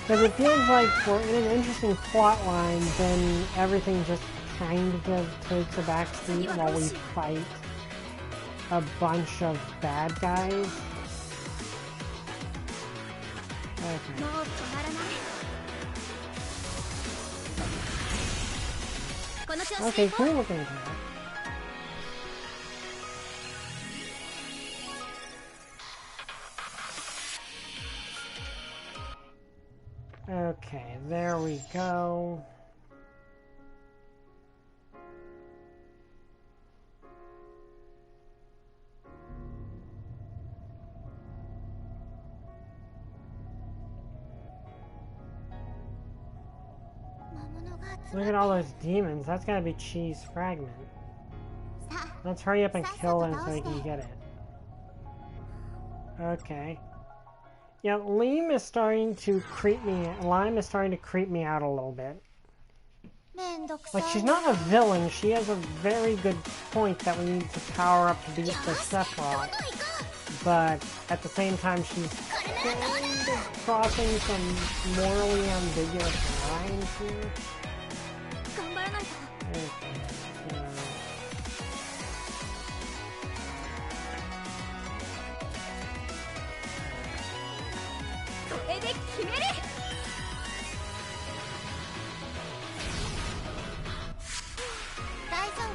Because it feels like we're in an interesting plot line, then everything just kind of takes a backseat while we fight a bunch of bad guys. Okay. Okay, cool looking attack. Okay, there we go. Look at all those demons. That's gotta be Chi's fragment. Let's hurry up and kill him so we can get it. Okay. Yeah, Lime is starting to creep me out a little bit. Like, she's not a villain. She has a very good point that we need to power up to beat the Sephiroth. But at the same time, she's kind of crossing some morally ambiguous lines here.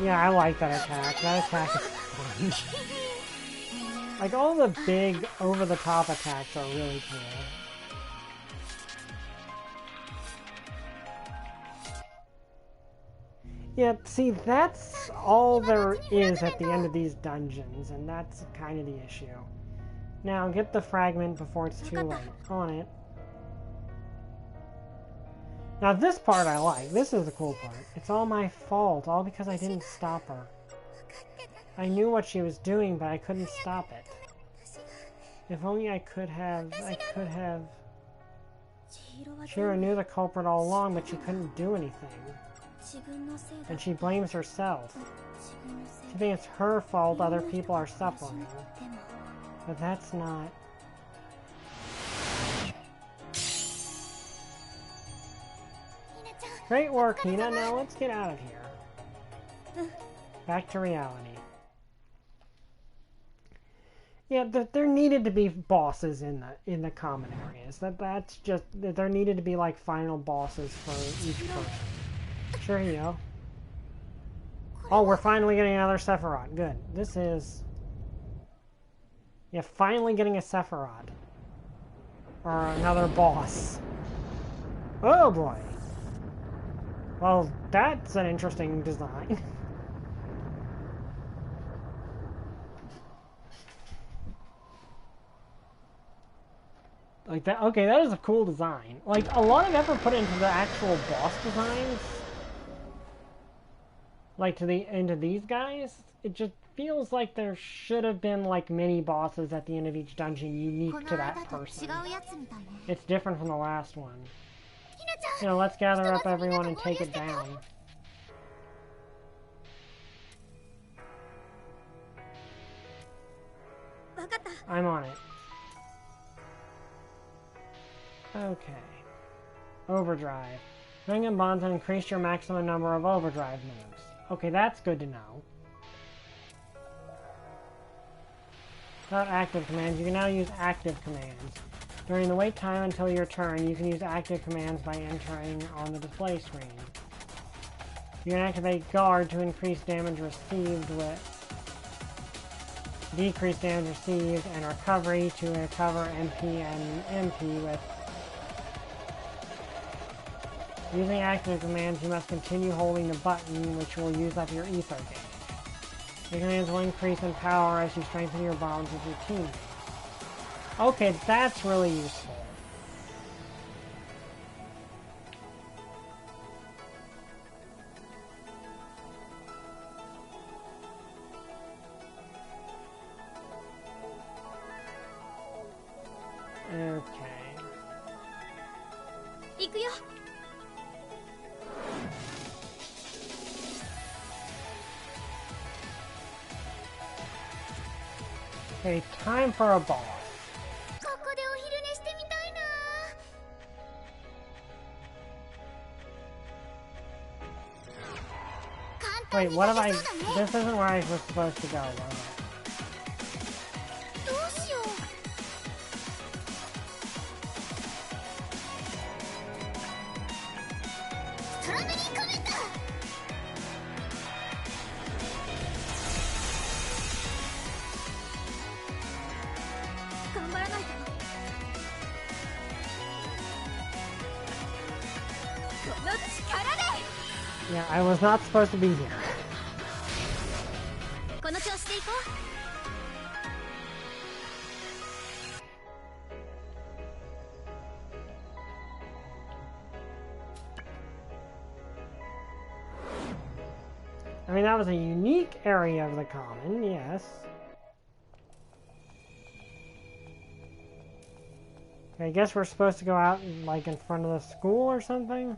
Yeah, I like that attack. That attack is fun. Like, all the big, over-the-top attacks are really cool. Yeah, see, that's all there is at the end of these dungeons, and that's kind of the issue. Now, get the fragment before it's too late. On it. Now, this part I like. This is the cool part. It's all my fault, all because I didn't stop her. I knew what she was doing, but I couldn't stop it. If only I could have. Chihiro knew the culprit all along, but she couldn't do anything. And she blames herself. She thinks it's her fault other people are suffering. But that's not... Great work, Hina. Now let's get out of here. Back to reality. Yeah, there needed to be bosses in the common areas. That's just... There needed to be, like, final bosses for each person. Sure, you know. Oh, we're finally getting another Sephiroth. Good. This is... Yeah, finally getting a Sephiroth. Or another boss. Oh, boy. Well, that's an interesting design. Like that, okay, that is a cool design. Like, a lot of effort put into the actual boss designs. Like, into these guys. It just feels like there should have been, like, mini bosses at the end of each dungeon unique to that person. It's different from the last one. You know, let's gather up everyone and take it down. I'm on it. Okay. Overdrive. Ring and bonds and increase your maximum number of overdrive moves. Okay, that's good to know. Without active commands, you can now use active commands. During the wait time until your turn, you can use active commands by entering on the display screen. You can activate guard to increase damage received with... decrease damage received, and recovery to recover MP and MP with. Using active commands, you must continue holding the button, which will use up your ether gauge. The commands will increase in power as you strengthen your bonds with your teammates. Okay, that's really useful. Okay. Okay, time for a boss. Wait, what have I... This isn't where I was supposed to go, was it? Yeah, I was not supposed to be here. I mean, that was a unique area of the common, yes. Okay, I guess we're supposed to go out, like, in front of the school or something?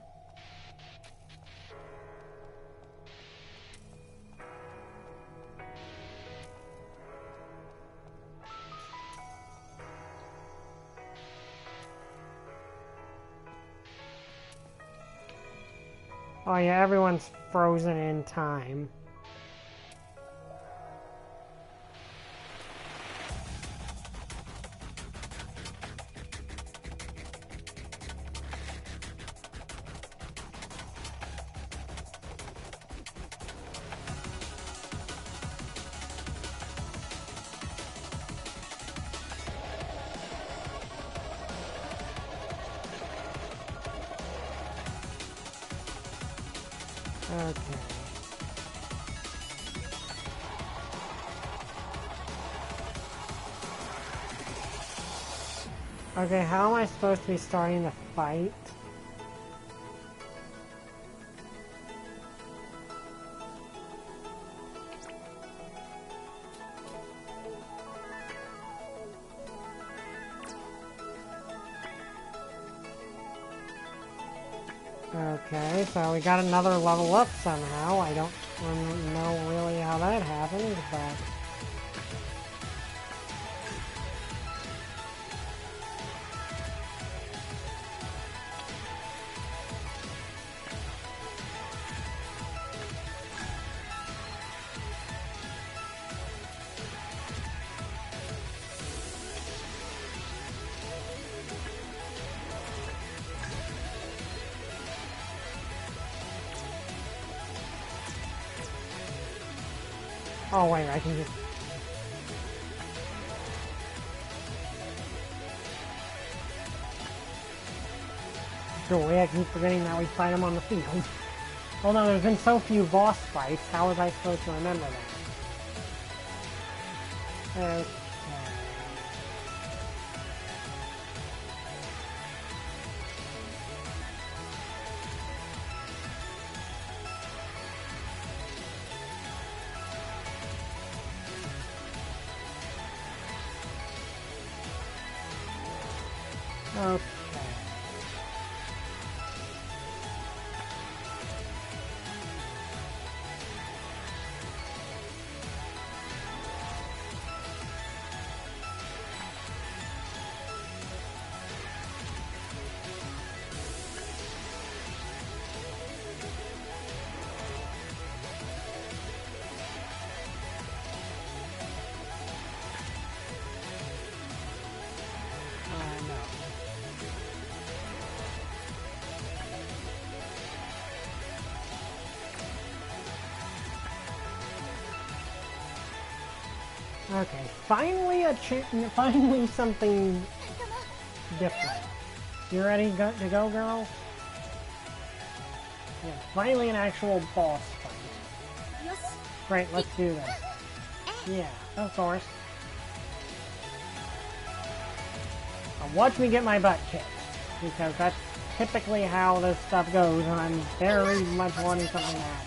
Oh yeah, everyone's frozen in time. Okay. Okay, how am I supposed to be starting the fight? Okay, so we got another level up somehow. I don't know really how that happened, but... Oh wait, I can just... Joy, I keep forgetting that we fight them on the field. Although there's been so few boss fights, how was I supposed to remember that? Okay. Okay. Okay, finally something different. You ready to go, girl? Yeah, finally an actual boss fight. Great, let's do this. Yeah, of course. Now watch me get my butt kicked, because that's typically how this stuff goes, and I'm very much wanting something to happen.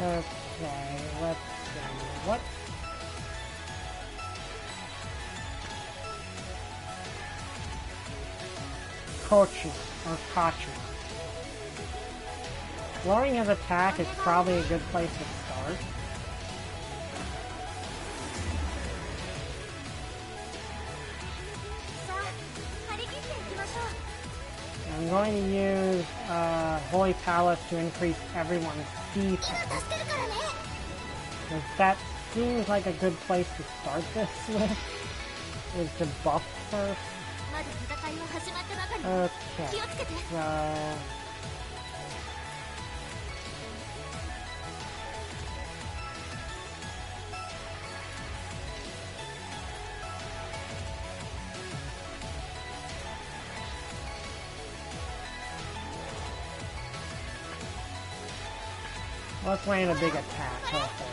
Okay, let's see. What? Kochu, or Kachu. Lowering his attack is probably a good place to start. I'm going to use Holy Palace to increase everyone's defense. Because that seems like a good place to start this with, is to buff first. Okay, so... let's land a big attack, hopefully.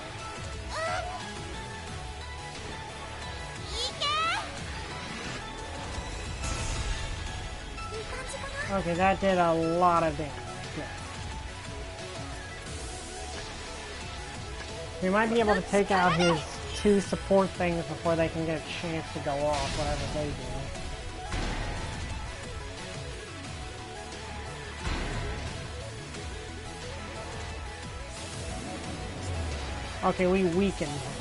Okay, that did a lot of damage. Yeah. We might be able to take out his 2 support things before they can get a chance to go off, whatever they do. Okay, we weakened him.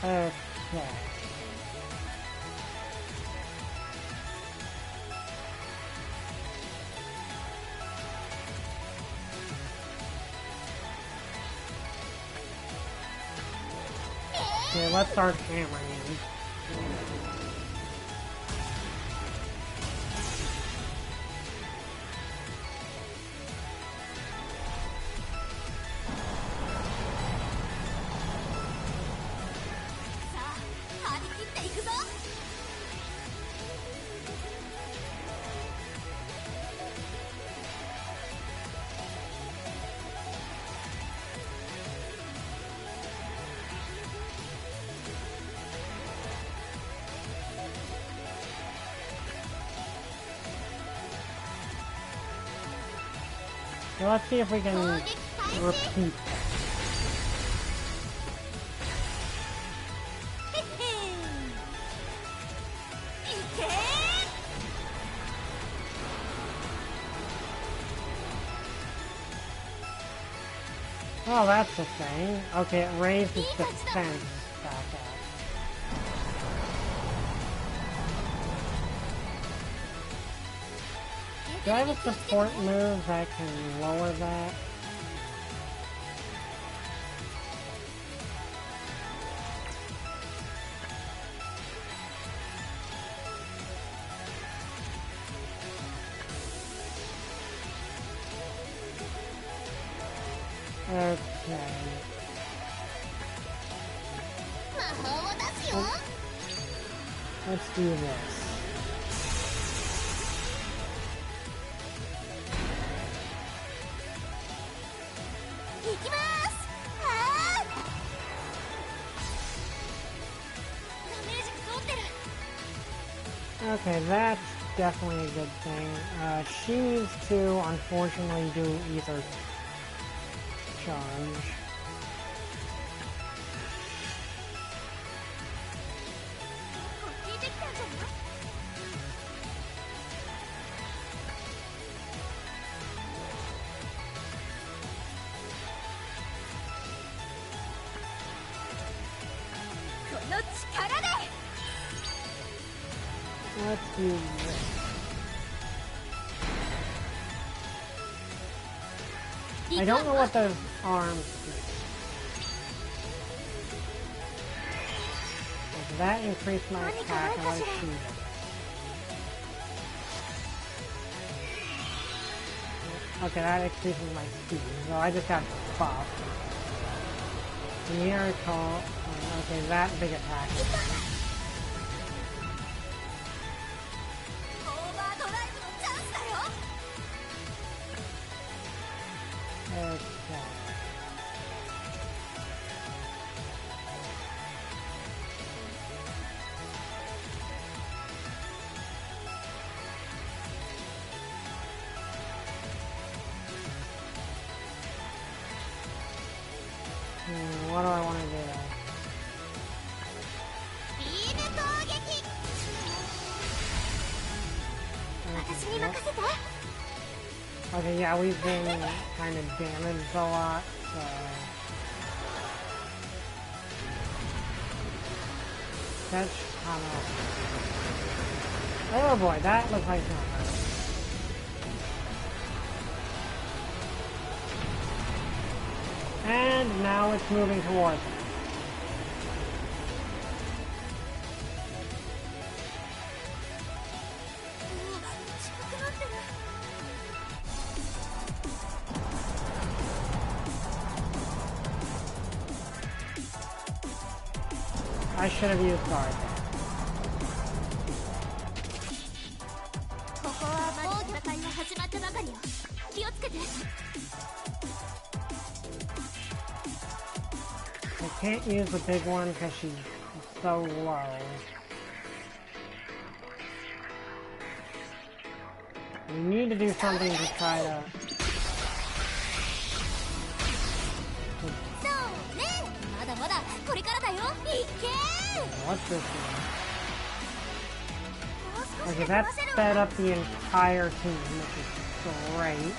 Okay. Okay, let's start hammering him. So let's see if we can repeat that. Oh, that's the thing. Okay, it raised its defense back up. Do I have a support move that can lower that? Okay. Let's do this. Okay, that's definitely a good thing. She needs to, unfortunately, do Ether Charge. Let's do this. I don't know what those arm speed. So that increased my attack and my speed. Okay, that increases my speed. So I just got buffed. Miracle. Okay, that big attack. Okay. What do I want to do? Okay, yeah, we've been kind of damaged a lot, so... Catch Hana. Oh boy, that looks like something. And now it's moving towards it. I should have used guard there. I can't use the big one because she's so low. We need to do something to try to... What's this one? Okay, that sped up the entire team, which is great.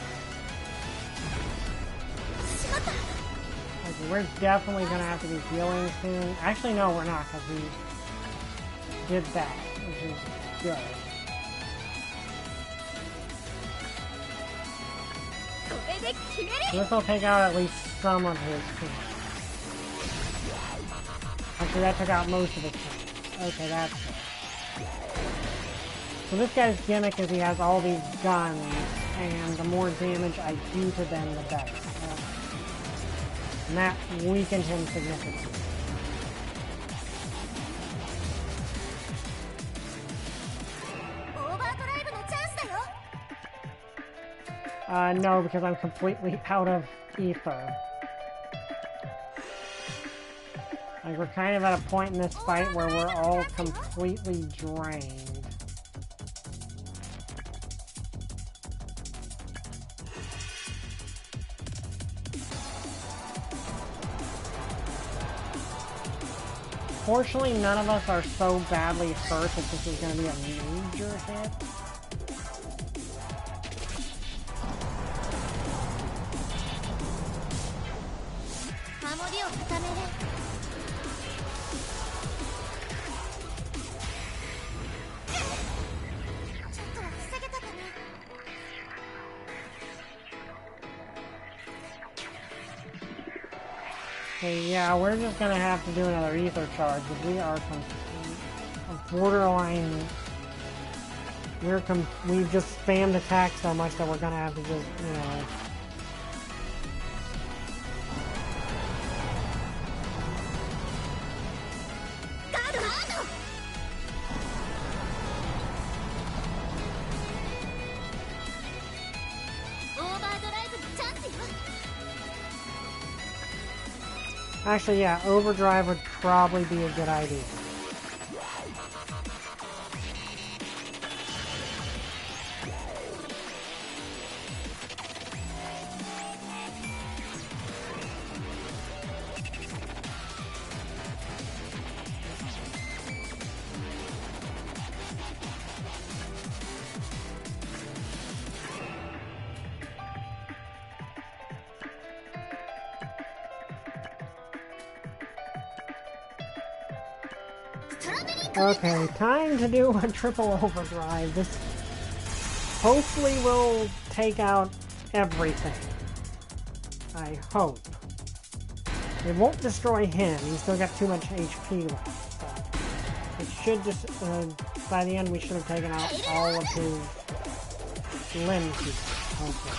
Okay, we're definitely gonna have to be healing soon. Actually, no, we're not, because we did that, which is good. So this will take out at least some of his team. Actually, that took out most of his team. Okay, that's good. So this guy's gimmick is he has all these guns, and the more damage I do to them, the better. And that weakened him significantly. No, because I'm completely out of ether. Like, we're kind of at a point in this fight where we're all completely drained. Fortunately, none of us are so badly hurt that this is going to be a major hit. Okay, yeah, we're just gonna have to do another ether charge, because we are borderline. We've just spammed attack so much that we're gonna have to just, you know. Actually, yeah, Overdrive would probably be a good idea. Okay, time to do a triple overdrive. This hopefully will take out everything. I hope. It won't destroy him. He's still got too much HP left. But it should just, by the end, we should have taken out all of his limbs, hopefully.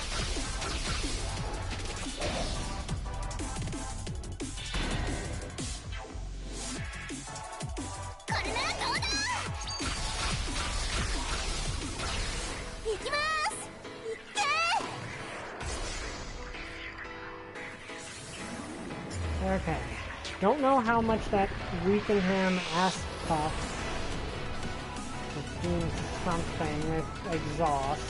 Okay. Don't know how much that weakened him ass puff. It's doing something with exhaust.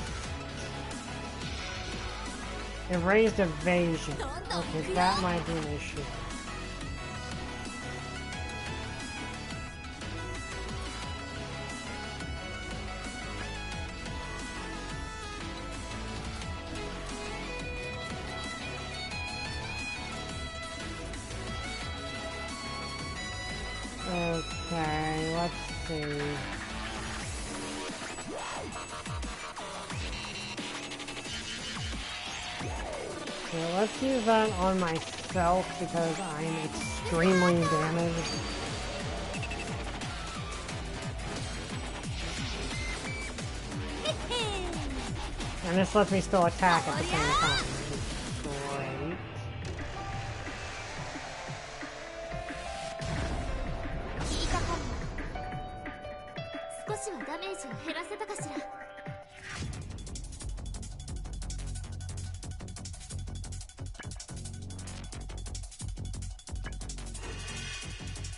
It raised evasion. Okay, that might be an issue. Okay, let's see. Okay, let's use that on myself because I'm extremely damaged. And this lets me still attack at the same time, which is great.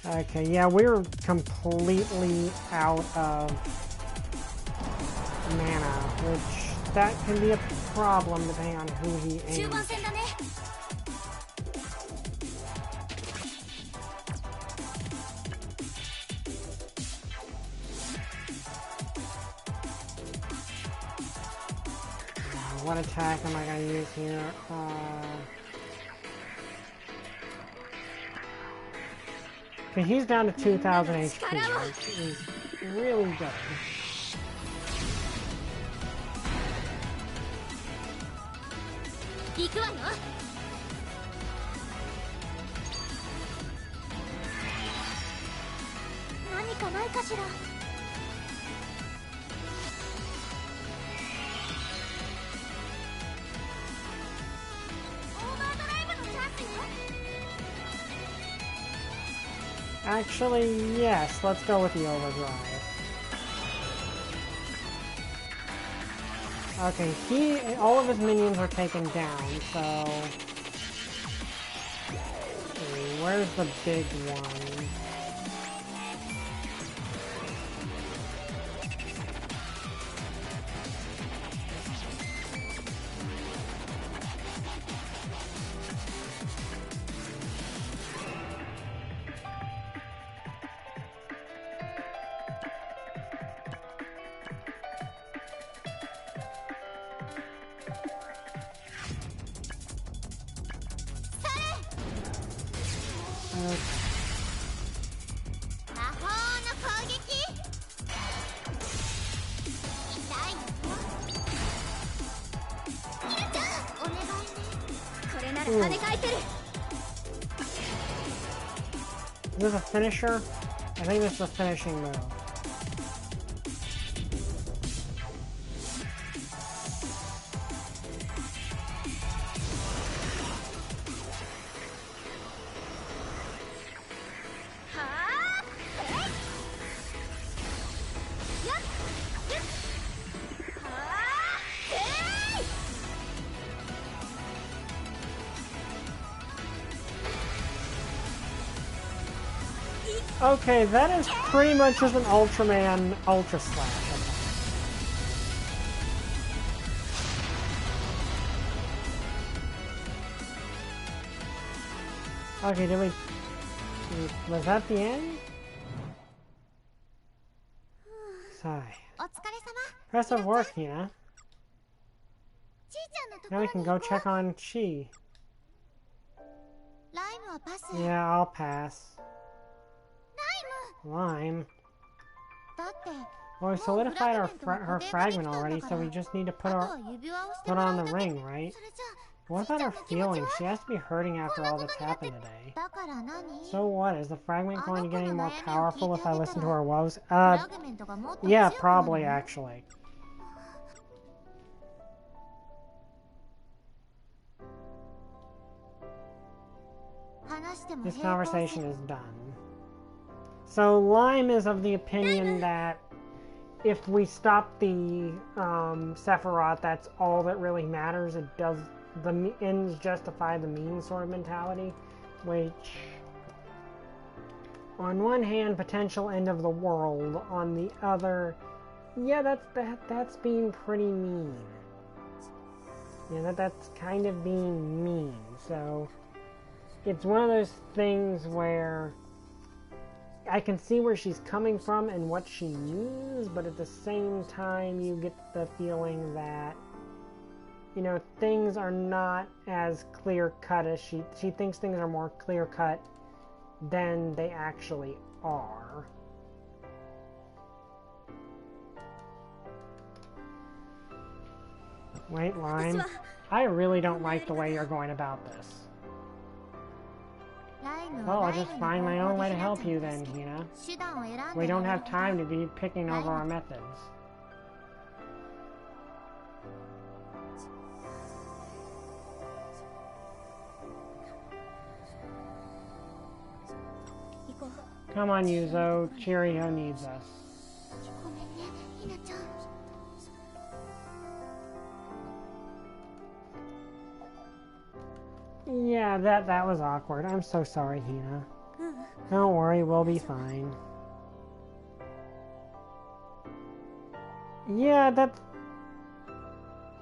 Okay, yeah, we're completely out of mana, which that can be a problem depending on who he aims. What attack am I going to use here? Okay, he's down to 2,000 HP, which is really good. Actually, yes, let's go with the Overdrive. Okay, all of his minions are taken down, so... Okay, where's the big one? Is this a finisher? I think this is a finishing move. Okay, that is pretty much just an Ultraman Ultra Slash. Okay, did we... Was that the end? Sigh. Impressive work, Hina. Now we can go check on Chi. Yeah, I'll pass. Lime. Well, we solidified her fragment already, so we just need to put on the ring, right? What about her feelings? She has to be hurting after all that's happened today. So what? Is the fragment going to get any more powerful if I listen to her woes? Yeah, probably, actually. This conversation is done. So Lime is of the opinion that if we stop the Sephiroth, that's all that really matters. It does, the ends justify the means sort of mentality, which on one hand, potential end of the world. On the other, yeah, that's being pretty mean. Yeah, that's kind of being mean. So it's one of those things where I can see where she's coming from and what she means, but at the same time you get the feeling that, you know, things are not as clear-cut as she thinks things are more clear-cut than they actually are. Wait, Lime. I really don't like the way you're going about this. Well, I'll just find my own way to help you then, Hina. We don't have time to be picking over our methods. Come on, Yuzo. Cheerio needs us. Yeah, that was awkward. I'm so sorry, Hina. Don't worry, we'll be fine. Yeah, that's...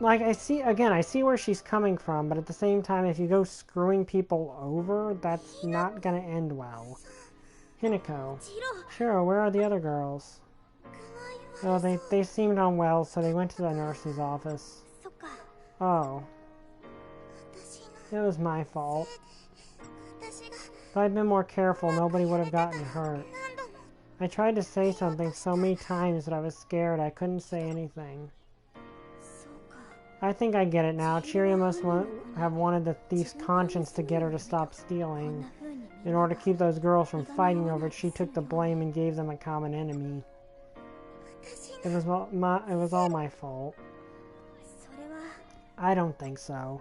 Like, I see where she's coming from, but at the same time, if you go screwing people over, that's not gonna end well. Hinako. Sure, where are the other girls? Oh, they seemed unwell, so they went to the nurse's office. Oh. It was my fault. If I'd been more careful, nobody would have gotten hurt. I tried to say something so many times that I was scared I couldn't say anything. I think I get it now. Cheerio must have wanted the thief's conscience to get her to stop stealing. In order to keep those girls from fighting over it, she took the blame and gave them a common enemy. It was all my fault. I don't think so.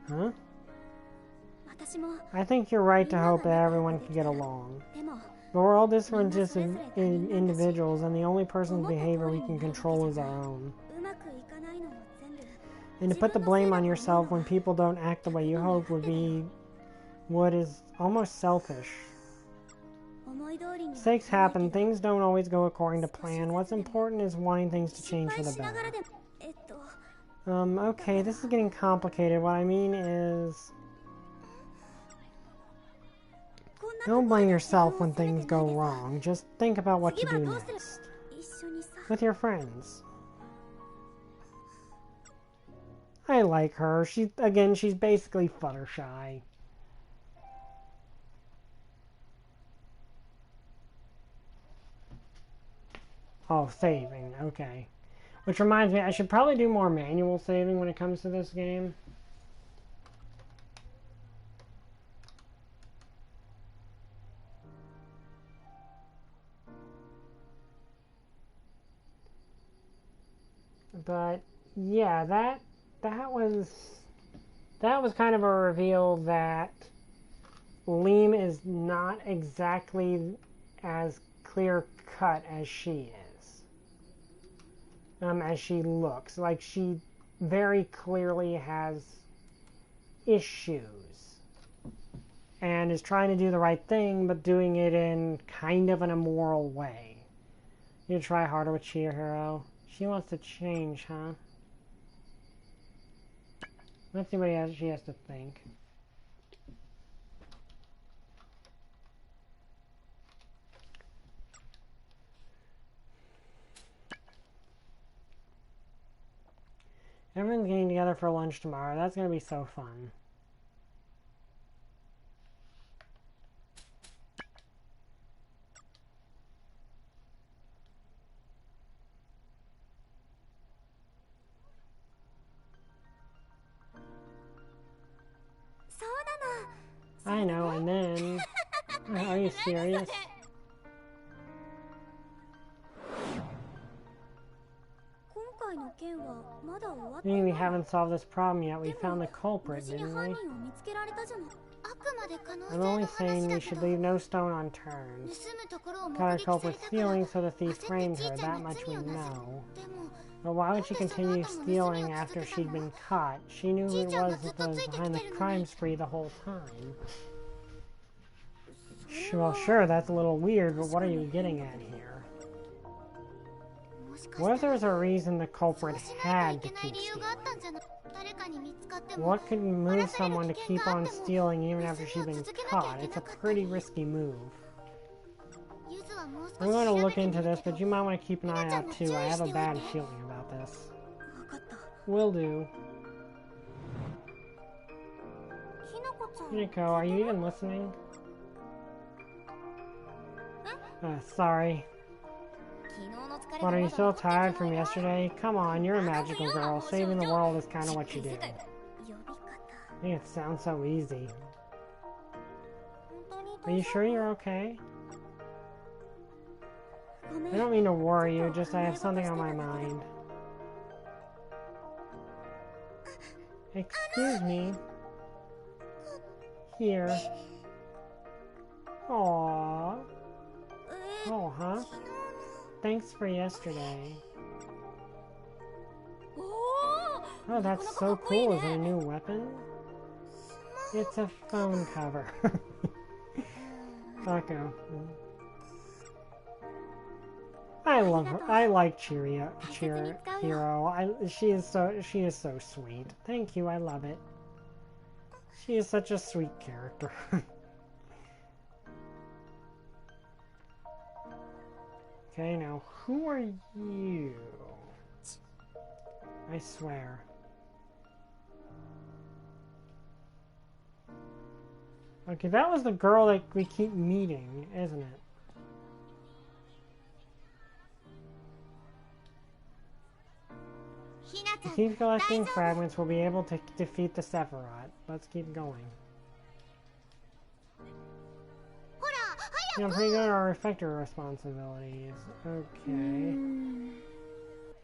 Huh? I think you're right to hope that everyone can get along. But we're all different individuals, and the only person's behavior we can control is our own. And to put the blame on yourself when people don't act the way you hope is almost selfish. Mistakes happen, things don't always go according to plan. What's important is wanting things to change for the better. Okay, this is getting complicated. What I mean is... Don't blame yourself when things go wrong. Just think about what to do next. With your friends. I like her. She's basically Fluttershy. Oh, saving. Okay. Which reminds me, I should probably do more manual saving when it comes to this game. But yeah, that was kind of a reveal that Liam is not exactly as clear-cut as she is. As she looks. Like, she very clearly has issues. And is trying to do the right thing, but doing it in kind of an immoral way. You try harder with Chihiro. She wants to change, huh? Let's see what she has to think. Everyone's getting together for lunch tomorrow. That's going to be so fun. I know, and then... Are you serious? I mean, we haven't solved this problem yet. We found the culprit, didn't we? I'm only saying we should leave no stone unturned. Cut our culprit's stealing so the thief framed her, that much we know. But why would she continue stealing after she'd been caught? She knew who it was that was behind the crime spree the whole time. Well, sure, that's a little weird, but what are you getting at here? What if there was a reason the culprit had to keep stealing? What could move someone to keep on stealing even after she's been caught? It's a pretty risky move. I'm going to look into this, but you might want to keep an eye out too. I have a bad feeling about this. Will do. Hinako, are you even listening? Sorry. What, are you still tired from yesterday? Come on, you're a magical girl. Saving the world is kind of what you do. I think it sounds so easy. Are you sure you're okay? I don't mean to worry you, just I have something on my mind. Excuse me. Here. Aww. Oh, huh? Thanks for yesterday. Oh, that's so cool. Is it a new weapon? It's a phone cover. Okay. I love her. I like Hero. She is so sweet. Thank you. I love it. She is such a sweet character. Okay, now who are you? I swear. Okay, that was the girl that we keep meeting, isn't it? To keep collecting fragments, we'll be able to defeat the Sephiroth. Let's keep going. Yeah, I'm pretty good at our effector responsibilities. Okay.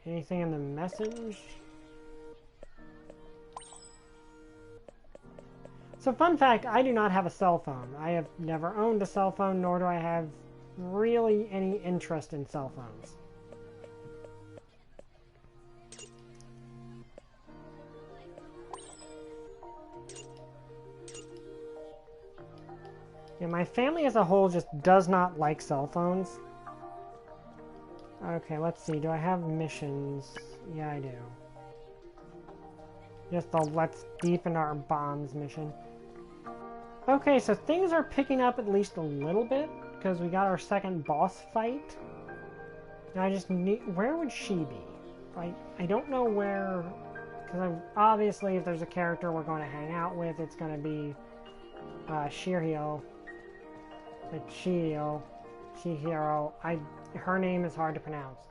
Anything in the message? So, fun fact, I do not have a cell phone. I have never owned a cell phone, nor do I have really any interest in cell phones. Yeah, my family as a whole just does not like cell phones. Okay, let's see. Do I have missions? Yeah, I do. Just the Let's Deepen Our Bonds mission. Okay, so things are picking up at least a little bit, because we got our second boss fight. Now I just need... Where would she be? I don't know where... Because obviously if there's a character we're going to hang out with, it's going to be Shihiro. Chihiro. Her name is hard to pronounce.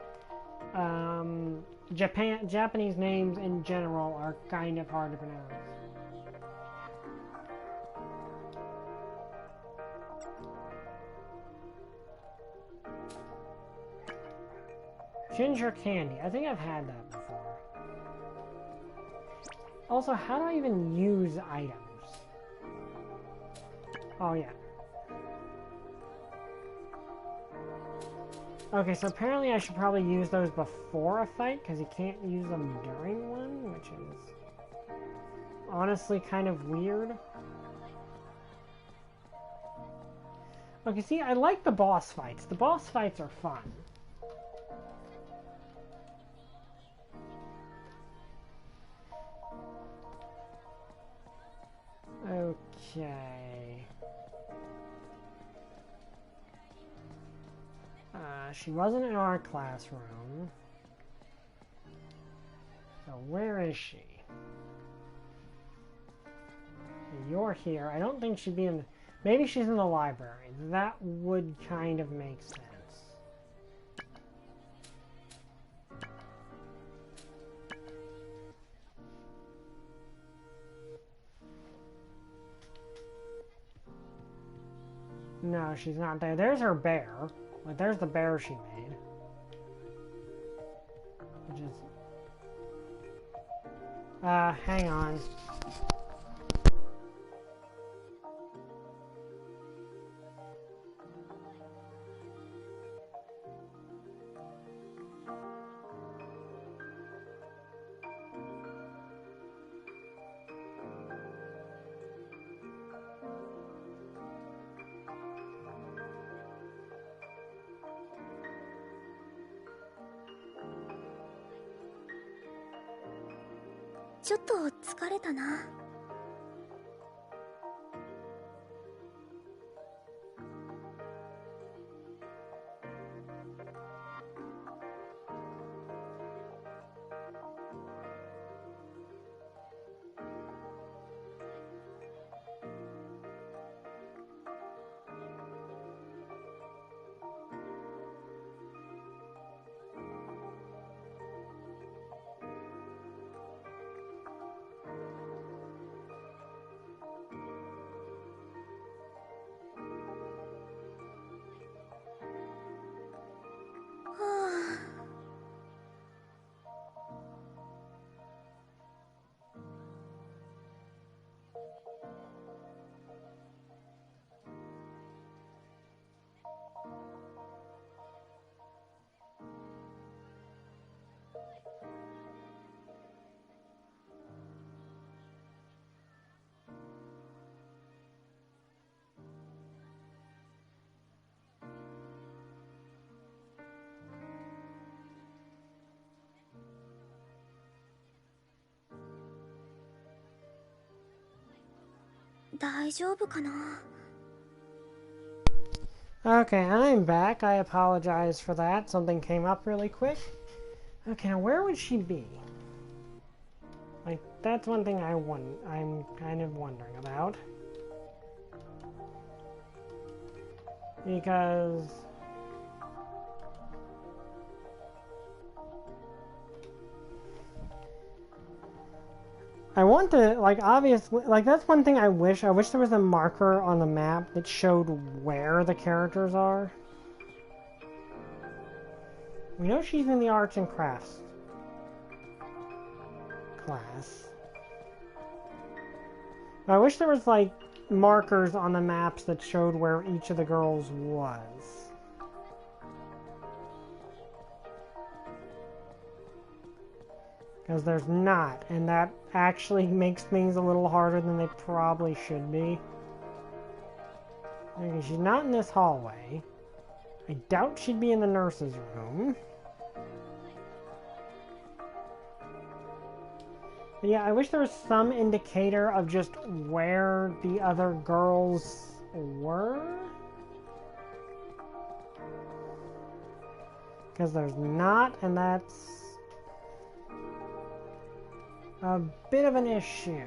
Japanese names in general are kind of hard to pronounce. Ginger candy. I think I've had that before. Also, how do I even use items? Oh, yeah. Okay, so apparently I should probably use those before a fight, because you can't use them during one, which is honestly kind of weird. Okay, see, I like the boss fights. The boss fights are fun. Okay. She wasn't in our classroom. So where is she? You're here. I don't think she'd be in... Maybe she's in the library. That would kind of make sense. No, she's not there. There's her bear. Like, there's the bear she made. Which is... hang on.
ちょっと疲れたな。大丈夫かな?
Okay, I'm back. I apologize for that. Something came up really quick. Okay, now where would she be? Like, that's one thing I'm kind of wondering about. Because... I want to, like, obviously, like, that's one thing I wish there was a marker on the map that showed where the characters are. We know she's in the arts and crafts class. But I wish there was, like, markers on the maps that showed where each of the girls was. Because there's not, and that actually makes things a little harder than they probably should be. Okay, she's not in this hallway. I doubt she'd be in the nurse's room. But yeah, I wish there was some indicator of just where the other girls were. Because there's not, and that's a bit of an issue.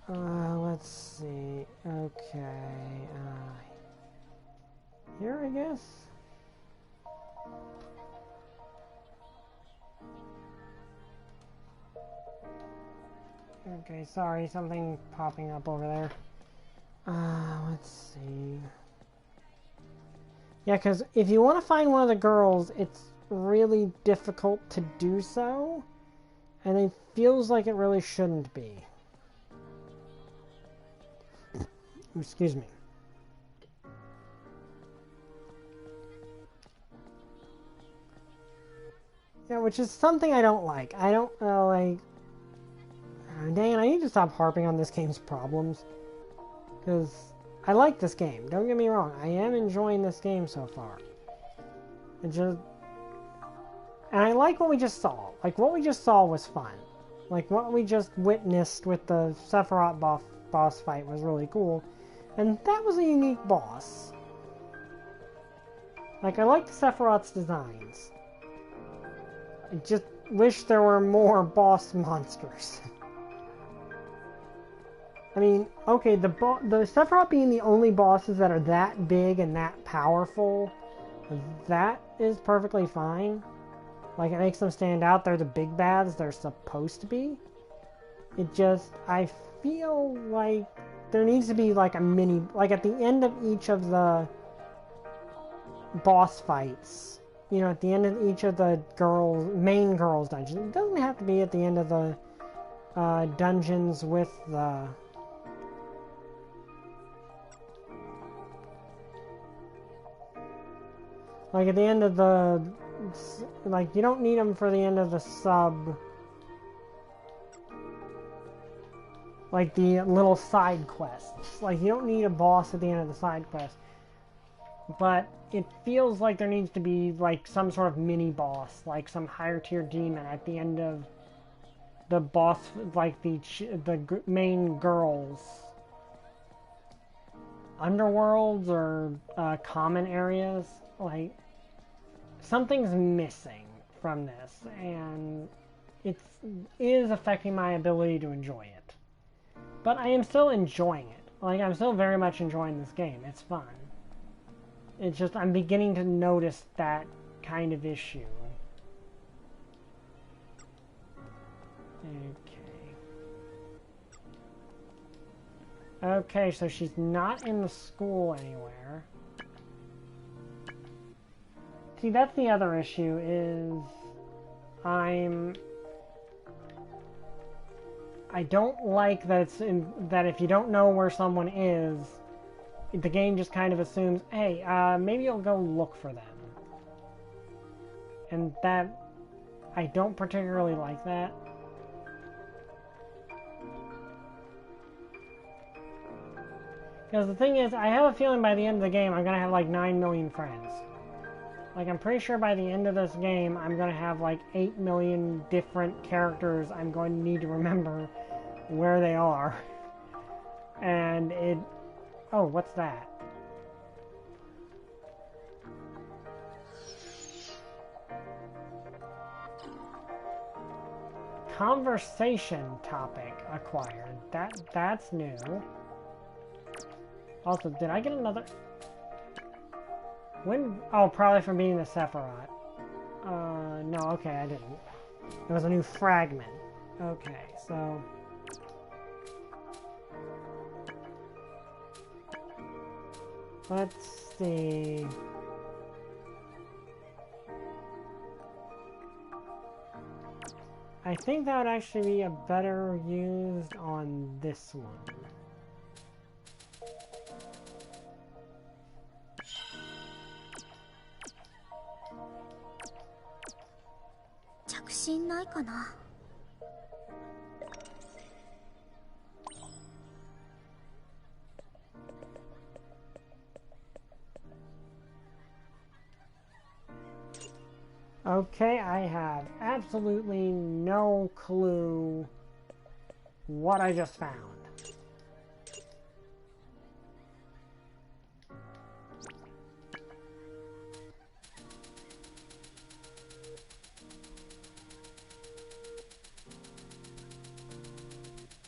Let's see. Okay. Here, I guess. Okay, sorry, something popping up over there. Let's see. Yeah, because if you want to find one of the girls, it's really difficult to do so, and it feels like it really shouldn't be. Excuse me. Yeah, which is something I don't like. I don't like... dang it, I need to stop harping on this game's problems. Because I like this game, don't get me wrong. I am enjoying this game so far. And I like what we just saw. Like, what we just saw was fun. Like, what we just witnessed with the Sephiroth boss fight was really cool. And that was a unique boss. Like, I like Sephiroth's designs. I just wish there were more boss monsters. I mean, okay, the Sephiroth being the only bosses that are that big and that powerful, that is perfectly fine. Like, it makes them stand out. They're the big bads they're supposed to be. It just, I feel like there needs to be like a mini, like at the end of each of the boss fights, you know, at the end of each of the main girls dungeons. It doesn't have to be at the end of the dungeons with the like at the end of the, like, you don't need them for the end of the sub, like the little side quests. Like, you don't need a boss at the end of the side quest. But it feels like there needs to be, like, some sort of mini-boss, like some higher-tier demon at the end of the boss, like the main girls' underworlds or common areas. Like, something's missing from this, and it is affecting my ability to enjoy it. But I am still enjoying it. Like, I'm still very much enjoying this game. It's fun. It's just, I'm beginning to notice that kind of issue. Okay, so she's not in the school anywhere. See, that's the other issue, is I don't like that that if you don't know where someone is, the game just kind of assumes, hey, maybe you'll go look for them. And that, I don't particularly like that. Because the thing is, I have a feeling by the end of the game, I'm going to have like 9 million friends. Like, I'm pretty sure by the end of this game, I'm going to have like 8 million different characters I'm going to need to remember where they are. And it... Oh, what's that? Conversation topic acquired. That's new. Also, did I get another... When? Oh, probably from being the Sephiroth. No, okay, I didn't. It was a new fragment. Okay, so... Let's see... I think that would actually be a better used on this one. Okay, I have absolutely no clue what I just found.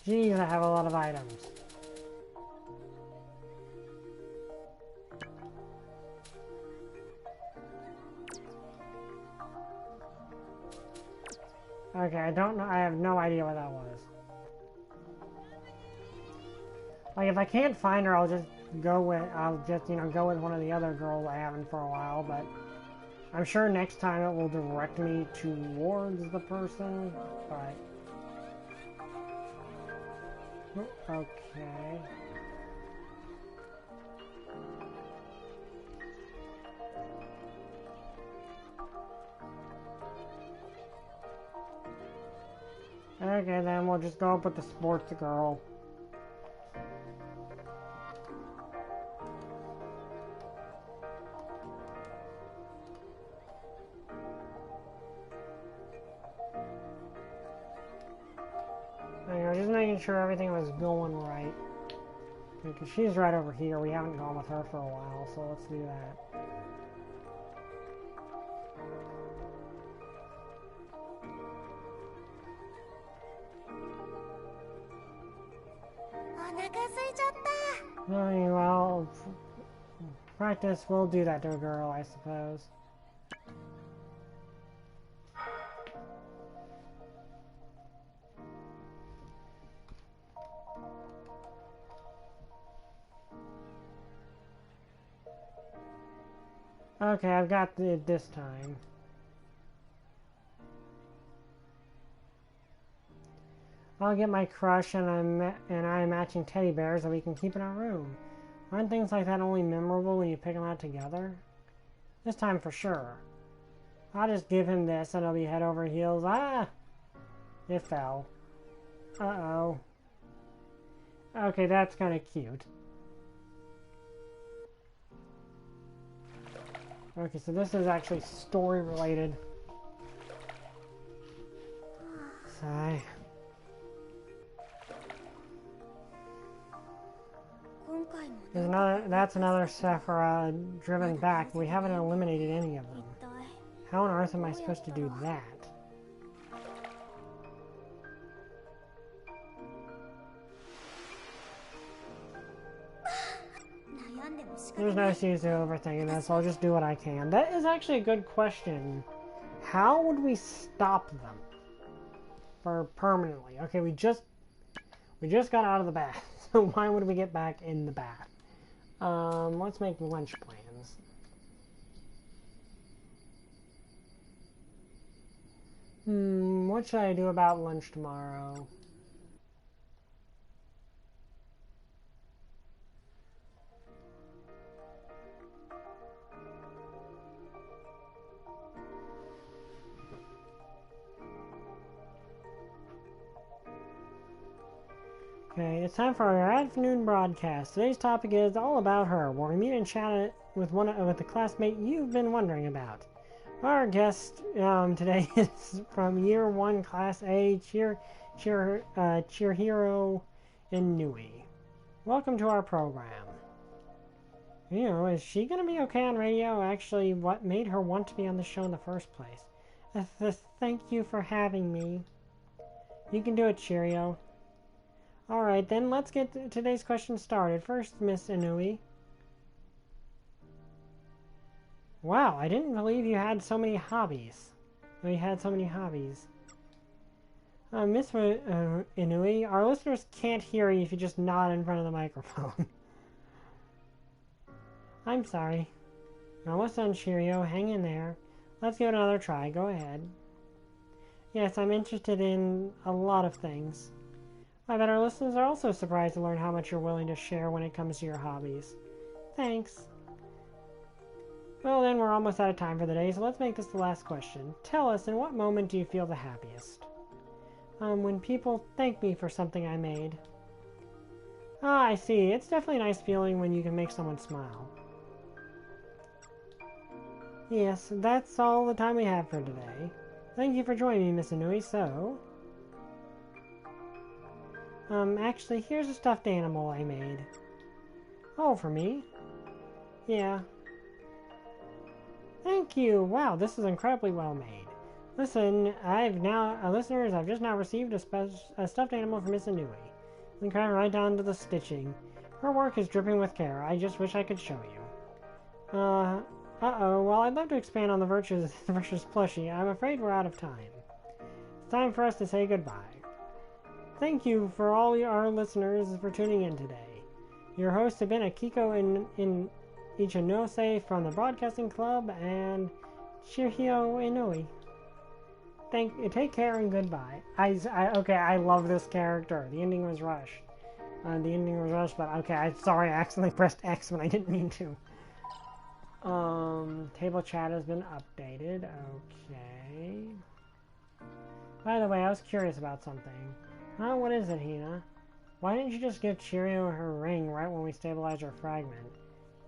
Jeez, I have a lot of items. Okay, I don't know. I have no idea what that was. Like, if I can't find her, I'll just, you know, go with one of the other girls I haven't for a while, but I'm sure next time it will direct me towards the person, but... Okay. Okay, then we'll just go up with the sports girl. Anyway, just making sure everything was going right. Because she's right over here. We haven't gone with her for a while, so let's do that. Well, practice will do that to a girl, I suppose. Okay, I've got it this time. I'll get my crush and I matching teddy bears that we can keep in our room. Aren't things like that only memorable when you pick them out together? This time for sure. I'll just give him this and it'll be head over heels. Ah! It fell. Uh-oh. Okay, that's kind of cute. Okay, so this is actually story related. Sigh. That's another Sephora driven back. We haven't eliminated any of them. How on earth am I supposed to do that? There's no use overthinking this. I'll just do what I can. That is actually a good question. How would we stop them? For permanently. Okay, we just got out of the bath. So why would we get back in the bath? Let's make lunch plans. What should I do about lunch tomorrow? Okay, it's time for our afternoon broadcast. Today's topic is all about her, where we meet and chat with a classmate you've been wondering about. Our guest today is from Year 1, Class A, Chihiro Inui. Welcome to our program. You know, is she going to be okay on radio? Actually, what made her want to be on the show in the first place? Thank you for having me. You can do it, Cheerio. Alright, then let's get today's question started. First, Miss Inui. Wow, I didn't believe you had so many hobbies. Miss Inui, our listeners can't hear you if you just nod in front of the microphone. I'm sorry. Almost done, Cheerio. Hang in there. Let's give it another try. Go ahead. Yes, I'm interested in a lot of things. I bet our listeners are also surprised to learn how much you're willing to share when it comes to your hobbies. Thanks. Well, then we're almost out of time for the day, so let's make this the last question. Tell us, in what moment do you feel the happiest? When people thank me for something I made. Ah, I see. It's definitely a nice feeling when you can make someone smile. Yes, that's all the time we have for today. Thank you for joining me, Miss Inui. So... actually, here's a stuffed animal I made. Oh, for me? Yeah. Thank you! Wow, this is incredibly well made. Listen, listeners, I've just now received a stuffed animal from Miss Inui. Incredible, right down to the stitching. Her work is dripping with care. I just wish I could show you. Uh-oh, well, I'd love to expand on the virtues plushie. I'm afraid we're out of time. It's time for us to say goodbye. Thank you for all our listeners for tuning in today. Your hosts have been Akiko in Ichinose from the Broadcasting Club and Chihiro Inui. Take care and goodbye. Okay, I love this character. The ending was rushed. But okay, I'm sorry, I accidentally pressed X when I didn't mean to. Table chat has been updated. Okay. By the way, I was curious about something. Huh? What is it, Hina? Why didn't you just give Cheerio her ring right when we stabilized her fragment?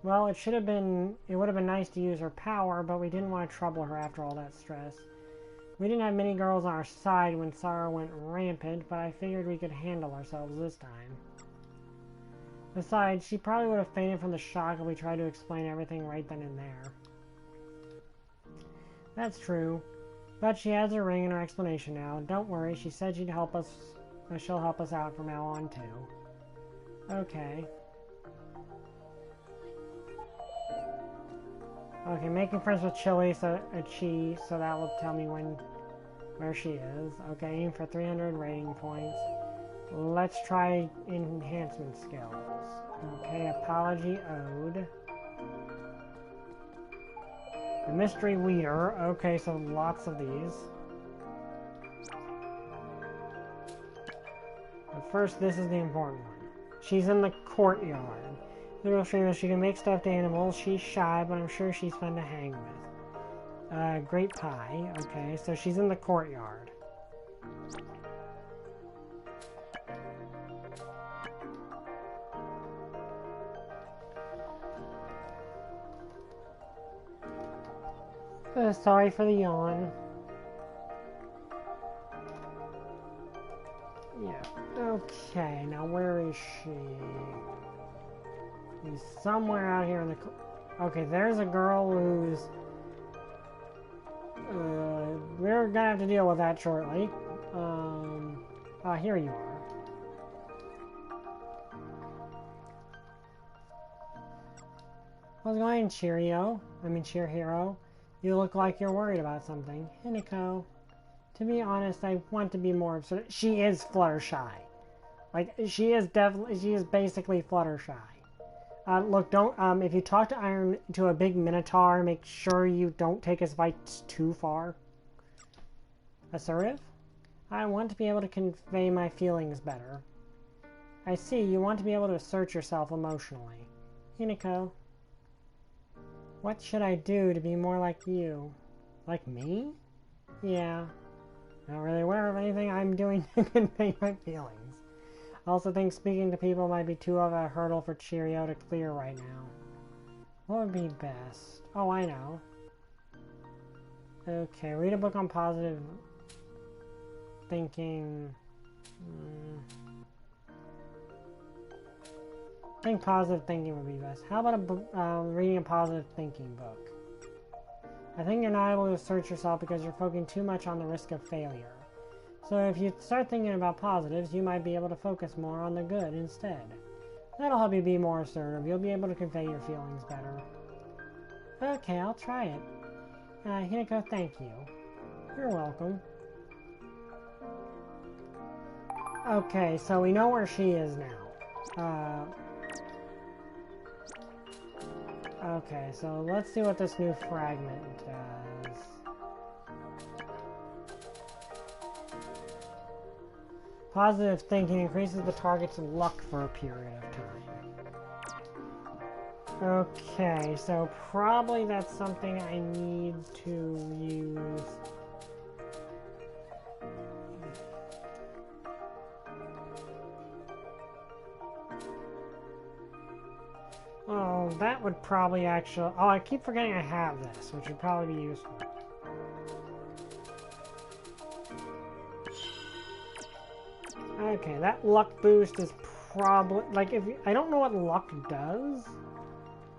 Well, it would have been nice to use her power, but we didn't want to trouble her after all that stress. We didn't have many girls on our side when Sarah went rampant, but I figured we could handle ourselves this time. Besides, she probably would have fainted from the shock if we tried to explain everything right then and there. That's true. But she has her ring and her explanation now. Don't worry, she said she'll help us out from now on, too. Okay. Okay, making friends with Chi, so that will tell me where she is. Okay, aim for 300 rating points. Let's try enhancement skills. Okay, apology owed. The mystery leader. Okay, so lots of these. But first, this is the important one. She's in the courtyard. The real stream is she can make stuffed animals. She's shy, but I'm sure she's fun to hang with. Great pie. Okay, so she's in the courtyard. Sorry for the yawn. Yeah. Okay, now where is she? She's somewhere out here in the... Okay, there's a girl who's... we're gonna have to deal with that shortly. Here you are. How's it going, Cheerio? I mean, Cheer Hero. You look like you're worried about something. Hinako. To be honest, I want to be more absurd. She is Fluttershy. Like, she is basically Fluttershy. Look, don't, if you talk to a big Minotaur, make sure you don't take his fights too far. Assertive? I want to be able to convey my feelings better. I see, you want to be able to assert yourself emotionally. Hinako. What should I do to be more like you? Like me? Yeah. Not really aware of anything I'm doing to convey my feelings. I also think speaking to people might be too of a hurdle for Cheerio to clear right now. What would be best? Oh, I know. Okay, read a book on positive thinking. I think positive thinking would be best. How about reading a positive thinking book? I think you're not able to assert yourself because you're focusing too much on the risk of failure. So if you start thinking about positives, you might be able to focus more on the good instead. That'll help you be more assertive. You'll be able to convey your feelings better. Okay, I'll try it. Hinako, thank you. You're welcome. Okay, so we know where she is now. Okay, so let's see what this new fragment does. Positive thinking increases the target's luck for a period of time. Okay, so probably that's something I need to use. Oh, that would probably actually... Oh, I keep forgetting I have this, which would probably be useful. Okay, that luck boost is probably... Like, if I don't know what luck does,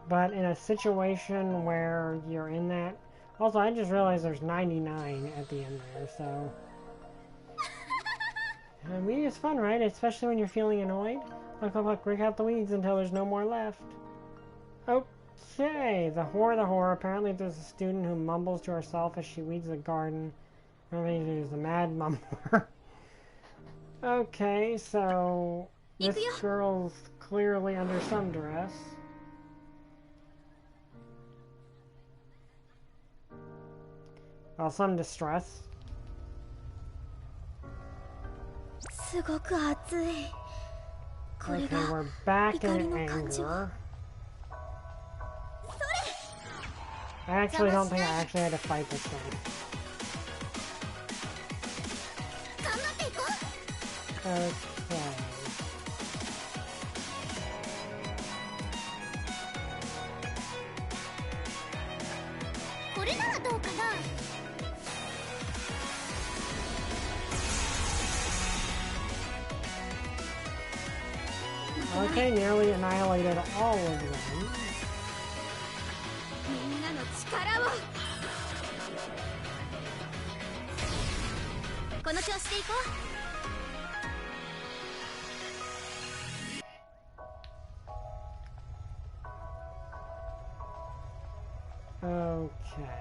but in a situation where you're in that... Also, I just realized there's 99 at the end there, so... Weed is fun, right? Especially when you're feeling annoyed. Look, break out the weeds until there's no more left. Okay, the horror. Apparently there's a student who mumbles to herself as she weeds the garden. There's the mad mumbler. Okay, so this girl's clearly under some duress. Well, some distress. Okay, we're back in anger. I actually don't think I actually had to fight this thing. Okay. Okay, nearly annihilated all of them. Okay.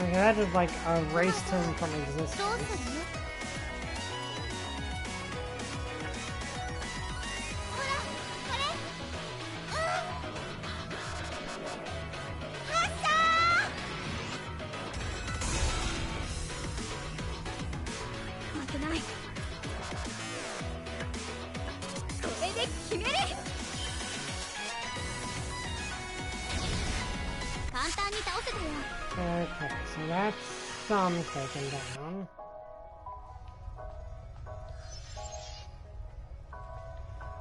Okay, that just like erased him from
どう
existence.
する？ほら、これ。発射ー！負けない。これで決める。簡単に倒せたよ。
Okay, so that's some taken down.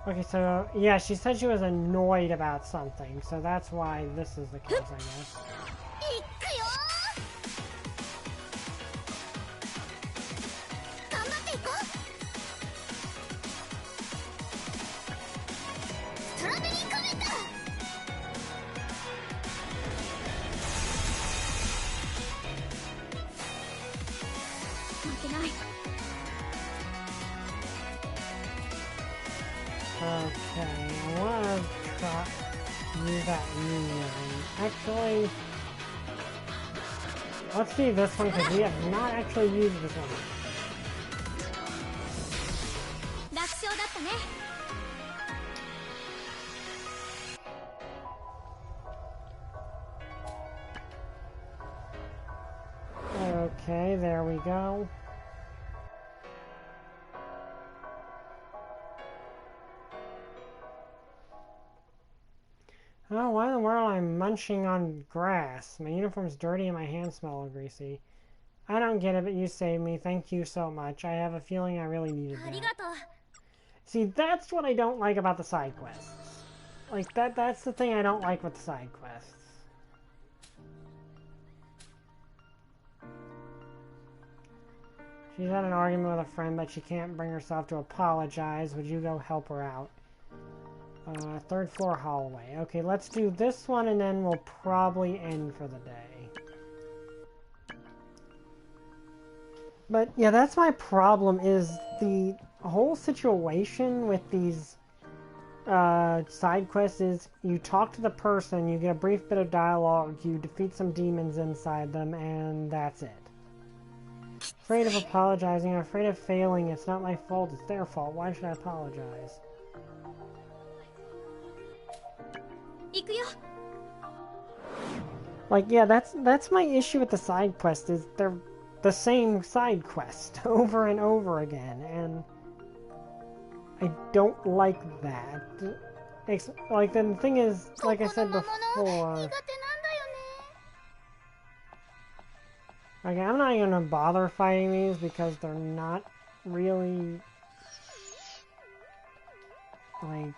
Okay, so yeah, she said she was annoyed about something, so that's why this is the case, I guess.
いっくよー。頑張っていこう。ストロベリーコメント。負けない。
Okay, I wanna try use that new one. Actually, let's see this one because we have not actually used this one.
楽勝だったね。
Okay, there we go. Oh, why in the world am I munching on grass? My uniform's dirty and my hands smell greasy. I don't get it, but you saved me. Thank you so much. I have a feeling I really needed
あり
that.
がとう。
See, that's what I don't like about the side quests. Like, that's the thing I don't like with the side quests. She's had an argument with a friend, but she can't bring herself to apologize. Would you go help her out? Third floor hallway. Okay, let's do this one and then we'll probably end for the day. But yeah, that's my problem, is the whole situation with these side quests is you talk to the person, you get a brief bit of dialogue, you defeat some demons inside them, and that's it. Afraid of apologizing, I'm afraid of failing. It's not my fault, it's their fault. Why should I apologize?
行くよ。
Like, yeah, that's my issue with the side quest, is they're the same side quest over and over again, and I don't like that. Like, the thing is, like I said before,
苦手なんだよね。
okay, I'm not gonna bother fighting these because they're not really, like,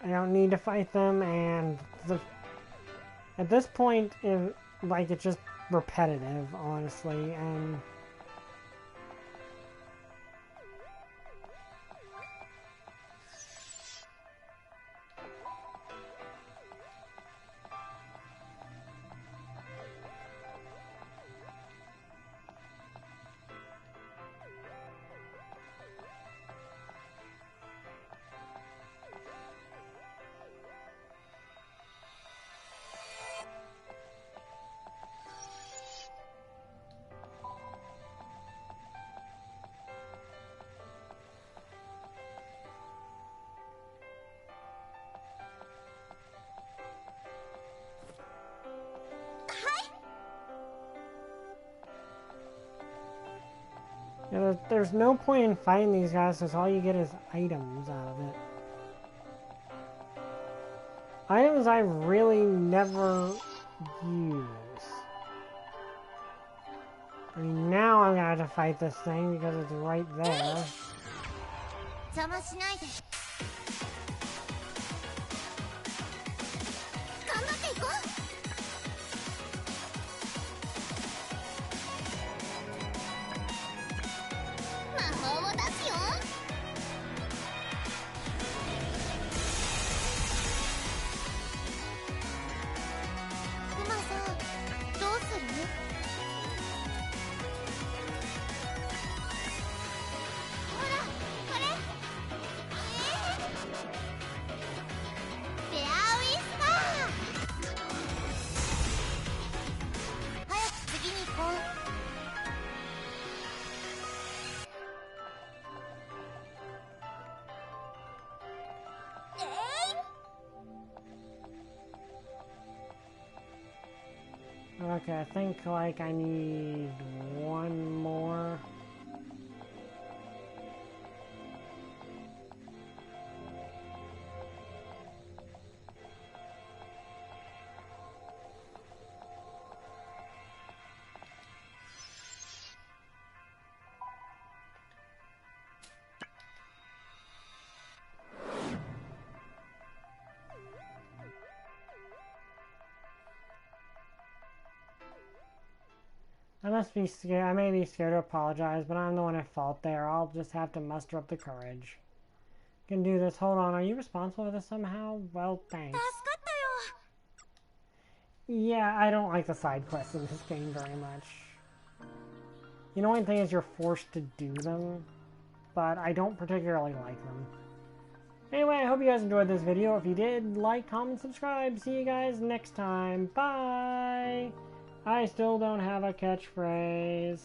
I don't need to fight them, and at this point, like, it's just repetitive, honestly, and yeah, there's no point in fighting these guys because all you get is items out of it. Items I really never use. I mean, now I'm gonna have to fight this thing because it's right there.
邪魔しないで。頑張っていこう。 魔法を出すよ。 クマさん、どうする？ ほら、これ。
Okay, I think, like, I need one more. I must be scared. I may be scared to apologize, but I'm the one at fault there. I'll just have to muster up the courage. Can do this. Hold on. Are you responsible for this somehow? Well, thanks. Yeah, I don't like the side quests in this game very much. You know, one thing is you're forced to do them, but I don't particularly like them. Anyway, I hope you guys enjoyed this video. If you did, like, comment, subscribe. See you guys next time. Bye! I still don't have a catchphrase.